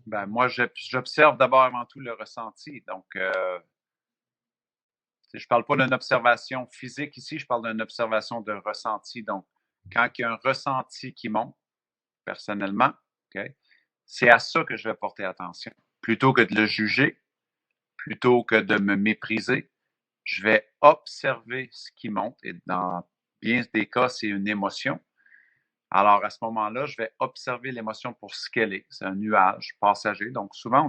Speaker 2: Ben, moi, j'observe d'abord avant tout le ressenti. Donc, je ne parle pas d'une observation physique ici, je parle d'une observation de ressenti. Donc, quand il y a un ressenti qui monte, personnellement, okay, c'est à ça que je vais porter attention. Plutôt que de le juger, plutôt que de me mépriser, je vais observer ce qui monte. Et dans bien des cas, c'est une émotion. Alors, à ce moment-là, je vais observer l'émotion pour ce qu'elle est. C'est un nuage passager. Donc, souvent,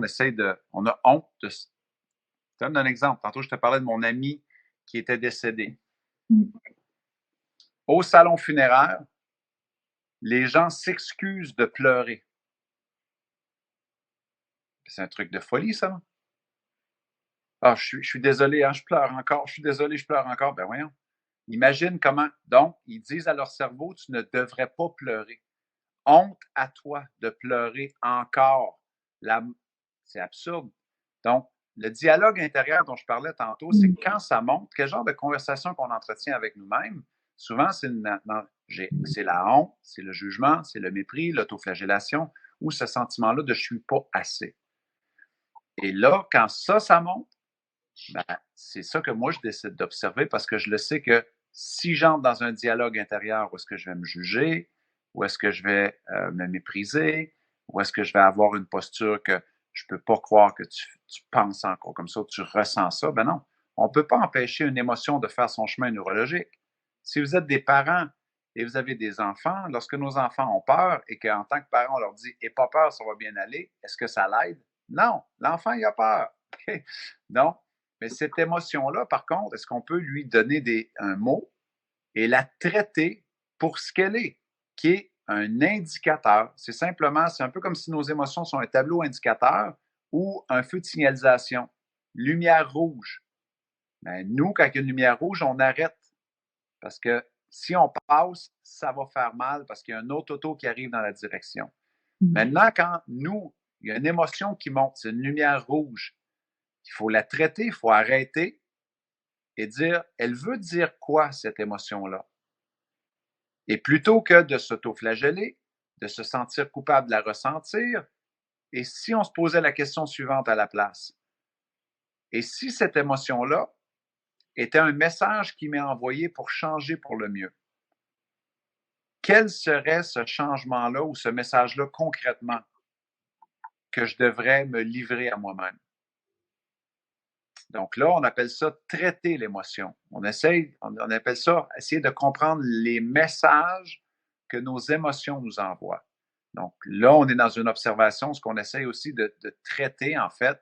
Speaker 2: on a honte de. Je te donne un exemple. Tantôt, je te parlais de mon ami qui était décédé. Au salon funéraire, les gens s'excusent de pleurer. C'est un truc de folie, ça. Ah, je suis désolé, hein, je pleure encore. Je suis désolé, je pleure encore. Ben voyons. Imagine comment. Donc, ils disent à leur cerveau, tu ne devrais pas pleurer. Honte à toi de pleurer encore. C'est absurde. Donc, le dialogue intérieur dont je parlais tantôt, c'est quand ça monte, quel genre de conversation qu'on entretient avec nous-mêmes. Souvent, c'est la honte, c'est le jugement, c'est le mépris, l'autoflagellation ou ce sentiment-là de je ne suis pas assez. Et là, quand ça monte, ben, c'est ça que moi, je décide d'observer parce que je le sais que si j'entre dans un dialogue intérieur où est-ce que je vais me juger, où est-ce que je vais me mépriser, où est-ce que je vais avoir une posture que je ne peux pas croire que tu penses encore comme ça, tu ressens ça, ben non. On ne peut pas empêcher une émotion de faire son chemin neurologique. Si vous êtes des parents et vous avez des enfants, lorsque nos enfants ont peur et qu'en tant que parent, on leur dit « Aie pas peur, ça va bien aller », est-ce que ça l'aide? Non, l'enfant, il a peur. Okay? Donc, mais cette émotion-là, par contre, est-ce qu'on peut lui donner un mot et la traiter pour ce qu'elle est, qui est un indicateur? C'est un peu comme si nos émotions sont un tableau indicateur ou un feu de signalisation. Lumière rouge. Ben, nous, quand il y a une lumière rouge, on arrête. Parce que si on passe, ça va faire mal parce qu'il y a un autre auto qui arrive dans la direction. Maintenant, quand il y a une émotion qui monte, c'est une lumière rouge. Il faut la traiter, il faut arrêter et dire, elle veut dire quoi, cette émotion-là? Et plutôt que de s'autoflageller, de se sentir coupable de la ressentir, et si on se posait la question suivante à la place? Et si cette émotion-là était un message qui m'est envoyé pour changer pour le mieux? Quel serait ce changement-là ou ce message-là concrètement que je devrais me livrer à moi-même? Donc là, on appelle ça traiter l'émotion. On appelle ça essayer de comprendre les messages que nos émotions nous envoient. Donc là, on est dans une observation, ce qu'on essaye aussi de traiter, en fait,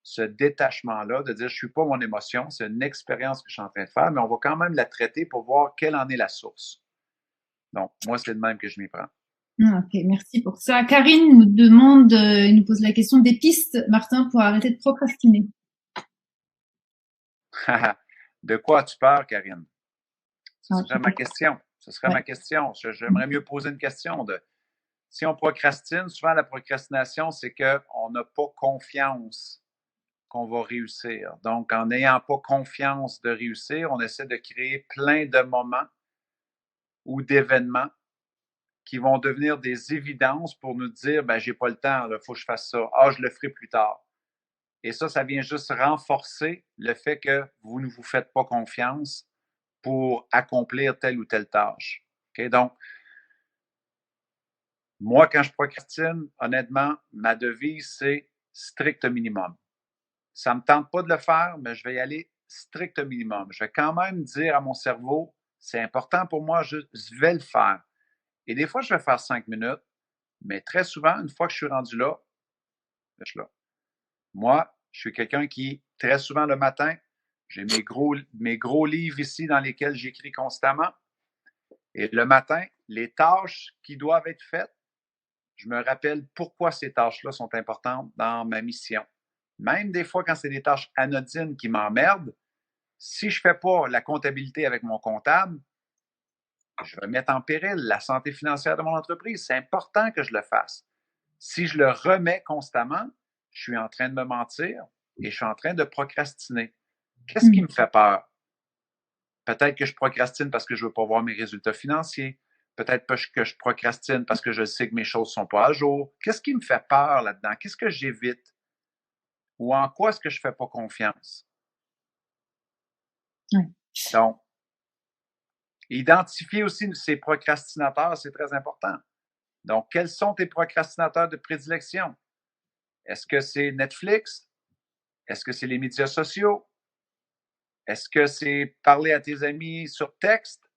Speaker 2: ce détachement-là, de dire, je ne suis pas mon émotion, c'est une expérience que je suis en train de faire, mais on va quand même la traiter pour voir quelle en est la source. Donc, moi, c'est de même que je m'y prends.
Speaker 1: Ok, merci pour ça. Karine nous pose la question des pistes, Martin, pour arrêter de procrastiner.
Speaker 2: De quoi as-tu peur, Karine? Ce serait ma question. Ma question. J'aimerais mieux poser une question si on procrastine, souvent la procrastination, c'est qu'on n'a pas confiance qu'on va réussir. Donc, en n'ayant pas confiance de réussir, on essaie de créer plein de moments ou d'événements qui vont devenir des évidences pour nous dire, ben, j'ai pas le temps, il faut que je fasse ça. Ah, je le ferai plus tard. Et ça vient juste renforcer le fait que vous ne vous faites pas confiance pour accomplir telle ou telle tâche. Okay? Donc, moi, quand je procrastine, honnêtement, ma devise, c'est strict minimum. Ça ne me tente pas de le faire, mais je vais y aller strict minimum. Je vais quand même dire à mon cerveau, c'est important pour moi, je vais le faire. Et des fois, je vais faire 5 minutes, mais très souvent, une fois que je suis rendu là, je suis là. Moi, je suis quelqu'un qui, très souvent le matin, j'ai mes gros livres ici dans lesquels j'écris constamment. Et le matin, les tâches qui doivent être faites, je me rappelle pourquoi ces tâches-là sont importantes dans ma mission. Même des fois, quand c'est des tâches anodines qui m'emmerdent, si je ne fais pas la comptabilité avec mon comptable, je vais mettre en péril la santé financière de mon entreprise. C'est important que je le fasse. Si je le remets constamment, je suis en train de me mentir et je suis en train de procrastiner. Qu'est-ce qui me fait peur? Peut-être que je procrastine parce que je ne veux pas voir mes résultats financiers. Peut-être que je procrastine parce que je sais que mes choses ne sont pas à jour. Qu'est-ce qui me fait peur là-dedans? Qu'est-ce que j'évite? Ou en quoi est-ce que je ne fais pas confiance?
Speaker 1: Oui.
Speaker 2: Donc, identifier aussi ces procrastinateurs, c'est très important. Donc, quels sont tes procrastinateurs de prédilection? Est-ce que c'est Netflix? Est-ce que c'est les médias sociaux? Est-ce que c'est parler à tes amis sur texte?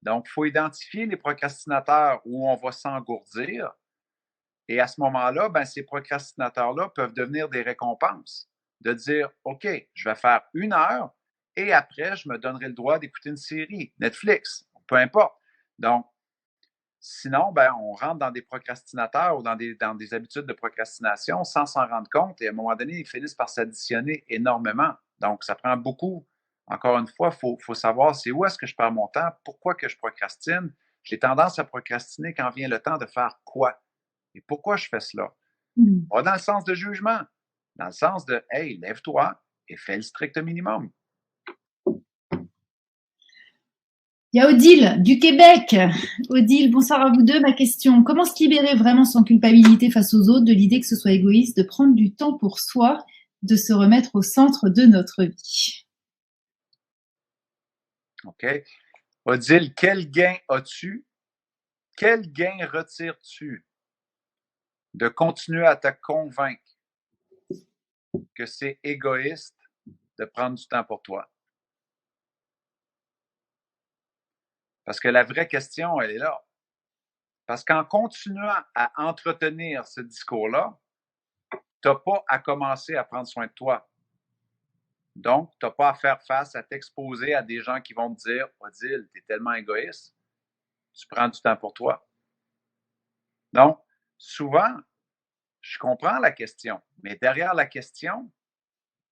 Speaker 2: Donc, il faut identifier les procrastinateurs où on va s'engourdir. Et à ce moment-là, ben, ces procrastinateurs-là peuvent devenir des récompenses. De dire, OK, je vais faire 1 heure et après, je me donnerai le droit d'écouter une série, Netflix, peu importe. Donc, sinon, ben, on rentre dans des procrastinateurs ou dans des habitudes de procrastination sans s'en rendre compte et à un moment donné, ils finissent par s'additionner énormément. Donc, ça prend beaucoup. Encore une fois, il faut savoir c'est où est-ce que je perds mon temps, pourquoi que je procrastine. J'ai tendance à procrastiner quand vient le temps de faire quoi et pourquoi je fais cela. Pas dans le sens de jugement, dans le sens de hey, lève-toi et fais le strict minimum.
Speaker 1: Il y a Odile du Québec. Odile, bonsoir à vous deux. Ma question, comment se libérer vraiment sans culpabilité face aux autres de l'idée que ce soit égoïste, de prendre du temps pour soi, de se remettre au centre de notre vie?
Speaker 2: OK. Odile, quel gain as-tu? Quel gain retires-tu de continuer à te convaincre que c'est égoïste de prendre du temps pour toi? Parce que la vraie question, elle est là. Parce qu'en continuant à entretenir ce discours-là, tu n'as pas à commencer à prendre soin de toi. Donc, tu n'as pas à faire face, à t'exposer à des gens qui vont te dire Odile, tu es tellement égoïste, tu prends du temps pour toi. Donc, souvent, je comprends la question, mais derrière la question,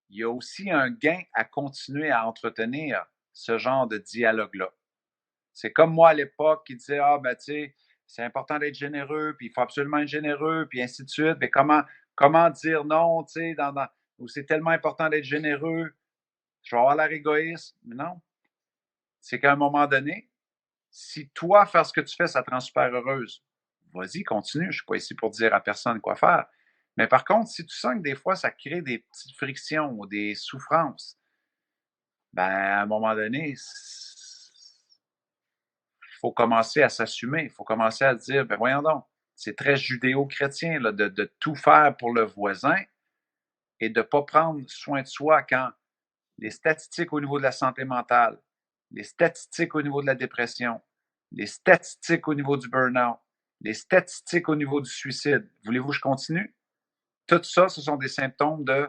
Speaker 2: il y a aussi un gain à continuer à entretenir ce genre de dialogue-là. C'est comme moi à l'époque qui disait ah, ben, tu sais, c'est important d'être généreux, puis il faut absolument être généreux, puis ainsi de suite. Mais comment dire non, tu sais, où c'est tellement important d'être généreux, je vais avoir l'air égoïste. Mais non. C'est qu'à un moment donné, si toi, faire ce que tu fais, ça te rend super heureuse, vas-y, continue. Je ne suis pas ici pour dire à personne quoi faire. Mais par contre, si tu sens que des fois, ça crée des petites frictions ou des souffrances, ben, à un moment donné, il faut commencer à s'assumer. Il faut commencer à se dire, ben voyons donc, c'est très judéo-chrétien là, de tout faire pour le voisin et de ne pas prendre soin de soi quand les statistiques au niveau de la santé mentale, les statistiques au niveau de la dépression, les statistiques au niveau du burn-out, les statistiques au niveau du suicide. Voulez-vous que je continue? Tout ça, ce sont des symptômes de,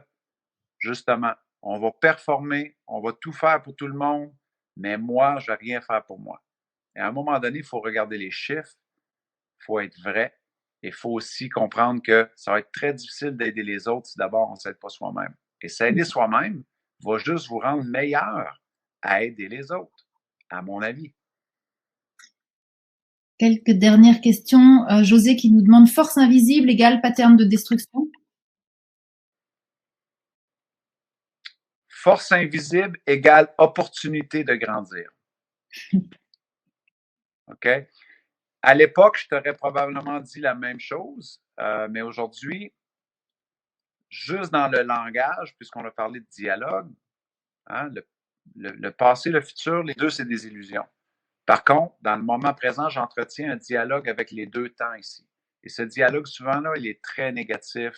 Speaker 2: justement, on va performer, on va tout faire pour tout le monde, mais moi, je ne vais rien faire pour moi. Et à un moment donné, il faut regarder les chiffres, il faut être vrai, et il faut aussi comprendre que ça va être très difficile d'aider les autres si d'abord on ne s'aide pas soi-même. Et s'aider soi-même va juste vous rendre meilleur à aider les autres, à mon avis.
Speaker 1: Quelques dernières questions. José qui nous demande force invisible égale pattern de destruction.
Speaker 2: Force invisible égale opportunité de grandir. OK? À l'époque, je t'aurais probablement dit la même chose, mais aujourd'hui, juste dans le langage, puisqu'on a parlé de dialogue, hein, le passé, le futur, les deux, c'est des illusions. Par contre, dans le moment présent, j'entretiens un dialogue avec les deux temps ici. Et ce dialogue, souvent, là, il est très négatif.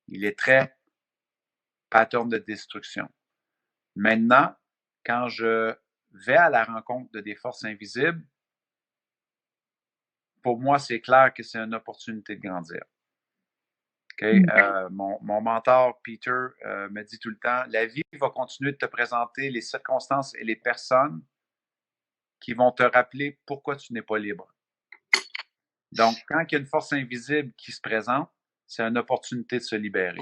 Speaker 2: Il est très pattern de destruction. Maintenant, quand je vais à la rencontre de des forces invisibles, pour moi, c'est clair que c'est une opportunité de grandir. Okay? Mon mentor, Peter, me dit tout le temps, la vie va continuer de te présenter les circonstances et les personnes qui vont te rappeler pourquoi tu n'es pas libre. Donc, quand il y a une force invisible qui se présente, c'est une opportunité de se libérer.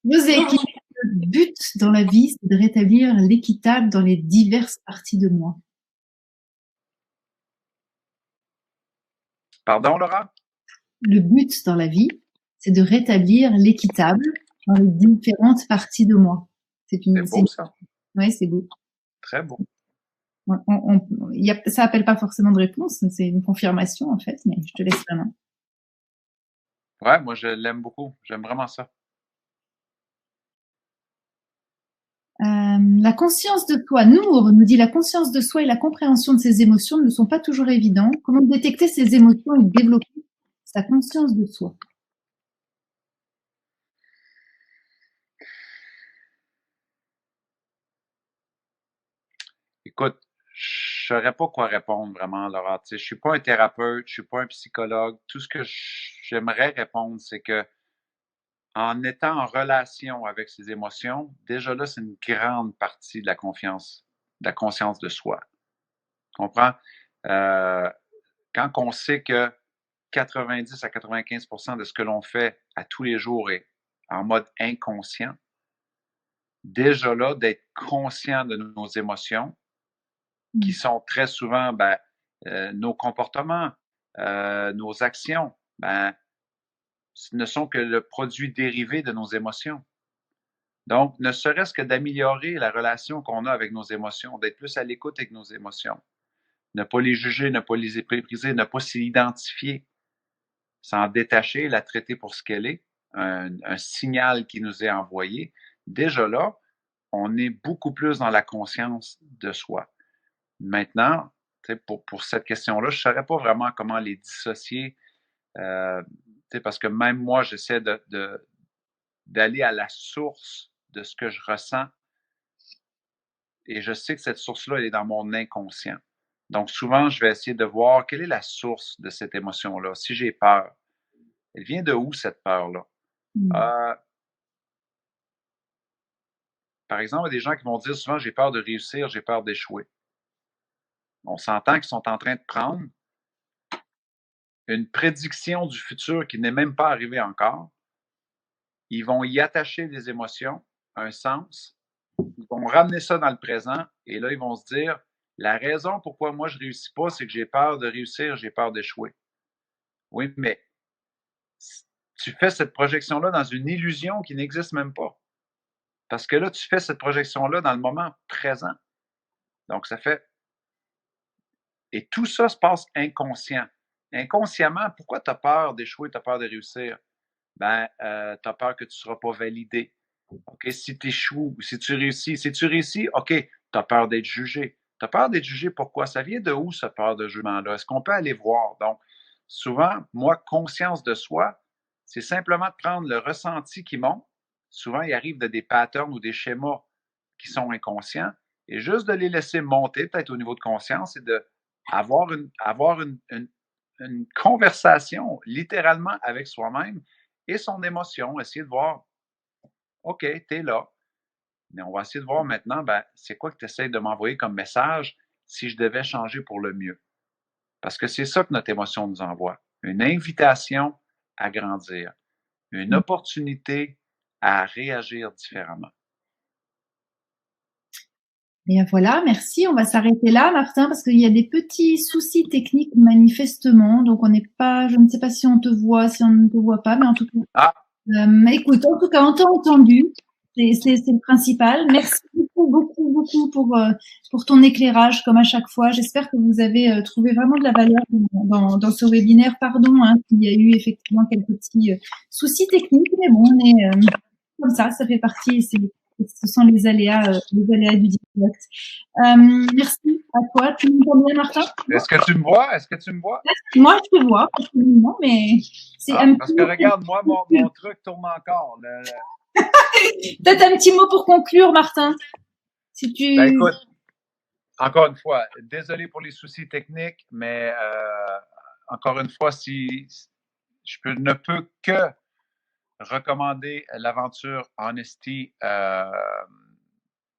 Speaker 1: José, le but dans la vie, c'est de rétablir l'équitable dans les diverses parties de moi.
Speaker 2: Pardon, Laura?
Speaker 1: le but dans la vie, c'est de rétablir l'équitable dans les différentes parties de moi.
Speaker 2: C'est beau, ça.
Speaker 1: Oui, c'est beau.
Speaker 2: Très beau.
Speaker 1: Ça appelle pas forcément de réponse, c'est une confirmation en fait, mais je te laisse la main.
Speaker 2: Ouais, moi je l'aime beaucoup. J'aime vraiment ça.
Speaker 1: La conscience de soi. Nour nous dit la conscience de soi et la compréhension de ses émotions ne sont pas toujours évidents. Comment détecter ses émotions et développer sa conscience de soi?
Speaker 2: Écoute, je ne saurais pas quoi répondre vraiment, Laura. Je ne suis pas un thérapeute, je ne suis pas un psychologue. Tout ce que j'aimerais répondre, c'est que en étant en relation avec ses émotions, déjà là, c'est une grande partie de la confiance, de la conscience de soi. Tu comprends? Quand on sait que 90 à 95% de ce que l'on fait à tous les jours est en mode inconscient, déjà là, d'être conscient de nos émotions, qui sont très souvent nos comportements, nos actions, ne sont que le produit dérivé de nos émotions. Donc, ne serait-ce que d'améliorer la relation qu'on a avec nos émotions, d'être plus à l'écoute avec nos émotions, ne pas les juger, ne pas les mépriser, ne pas s'y identifier, s'en détacher, la traiter pour ce qu'elle est, un signal qui nous est envoyé. Déjà là, on est beaucoup plus dans la conscience de soi. Maintenant, pour cette question-là, je ne saurais pas vraiment comment les dissocier, parce que même moi, j'essaie d'aller à la source de ce que je ressens et je sais que cette source-là, elle est dans mon inconscient. Donc, souvent, je vais essayer de voir quelle est la source de cette émotion-là. Si j'ai peur, elle vient de où cette peur-là? Par exemple, il y a des gens qui vont dire souvent, j'ai peur de réussir, j'ai peur d'échouer. On s'entend qu'ils sont en train de prendre une prédiction du futur qui n'est même pas arrivée encore. Ils vont y attacher des émotions, un sens. Ils vont ramener ça dans le présent et là, ils vont se dire, la raison pourquoi moi je ne réussis pas, c'est que j'ai peur de réussir, j'ai peur d'échouer. Oui, mais tu fais cette projection-là dans une illusion qui n'existe même pas. Parce que là, tu fais cette projection-là dans le moment présent. Donc, ça fait... Et tout ça se passe inconscient. Inconsciemment, pourquoi tu as peur d'échouer, tu as peur de réussir? Tu as peur que tu ne seras pas validé. OK, si tu échoues, si tu réussis, OK, tu as peur d'être jugé. Tu as peur d'être jugé, pourquoi? Ça vient de où, cette peur de jugement-là? Est-ce qu'on peut aller voir? Donc, souvent, moi, conscience de soi, c'est simplement de prendre le ressenti qui monte. Souvent, il arrive de des patterns ou des schémas qui sont inconscients et juste de les laisser monter, peut-être au niveau de conscience, et d'avoir une conversation littéralement avec soi-même et son émotion, essayer de voir, OK, tu es là, mais on va essayer de voir maintenant, c'est quoi que tu essaies de m'envoyer comme message si je devais changer pour le mieux? Parce que c'est ça que notre émotion nous envoie. Une invitation à grandir, une opportunité à réagir différemment.
Speaker 1: Et voilà, merci. On va s'arrêter là, Martin, parce qu'il y a des petits soucis techniques manifestement. Donc, on n'est pas, je ne sais pas si on te voit, si on ne te voit pas, mais en tout cas, écoute, en tout cas, on t'a entendu. C'est le principal. Merci beaucoup pour ton éclairage, comme à chaque fois. J'espère que vous avez trouvé vraiment de la valeur dans ce webinaire. Pardon, il y a eu effectivement quelques petits soucis techniques, mais bon, on est comme ça fait partie. Ce sont les aléas du direct. Merci à toi. Tu m'entends bien, Martin?
Speaker 2: Est-ce que tu me vois?
Speaker 1: Moi, je te vois, absolument, mais c'est
Speaker 2: parce que regarde, moi, mon truc tourne encore.
Speaker 1: Peut-être un petit mot pour conclure, Martin. Si tu...
Speaker 2: écoute, encore une fois, désolé pour les soucis techniques, mais encore une fois, si je ne peux que recommander l'aventure Honesty.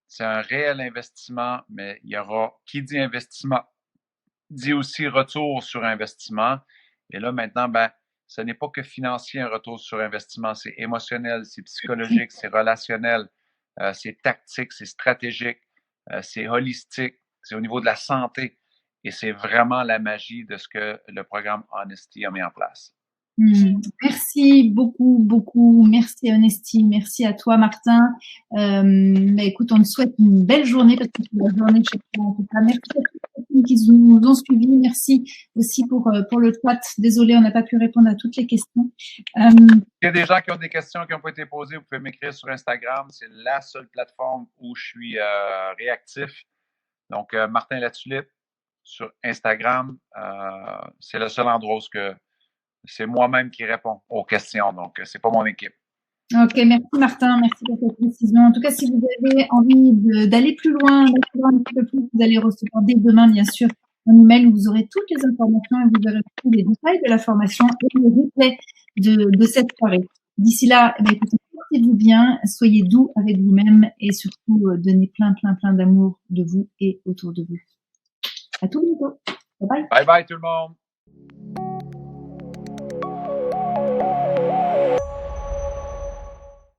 Speaker 2: C'est un réel investissement, mais il y aura, qui dit investissement, dit aussi retour sur investissement. Et là, maintenant, ce n'est pas que financier un retour sur investissement, c'est émotionnel, c'est psychologique, c'est relationnel, c'est tactique, c'est stratégique, c'est holistique, c'est au niveau de la santé. Et c'est vraiment la magie de ce que le programme Honesty a mis en place.
Speaker 1: Merci beaucoup, beaucoup. Merci Honesty. Merci à toi, Martin. Écoute, on te souhaite une belle journée parce que c'est la journée de chez toi. En tout cas, merci à toutes les personnes qui nous ont suivis. Merci aussi pour le chat. Désolée, on n'a pas pu répondre à toutes les questions.
Speaker 2: Il y a des gens qui ont des questions qui n'ont pas été posées. Vous pouvez m'écrire sur Instagram. C'est la seule plateforme où je suis réactif. Donc, Martin Latulippe sur Instagram, c'est le seul endroit où c'est moi-même qui réponds aux questions. Donc, c'est pas mon équipe.
Speaker 1: Ok, merci Martin, merci pour cette précision. En tout cas, si vous avez envie d'aller plus loin, un petit peu plus, vous allez recevoir dès demain, bien sûr, un email où vous aurez toutes les informations et vous aurez tous les détails de la formation et le replay de cette soirée. D'ici là, écoutez, portez-vous bien, soyez doux avec vous-même et surtout donnez plein d'amour de vous et autour de vous. À tout bientôt. Bye bye.
Speaker 2: Bye bye tout le monde.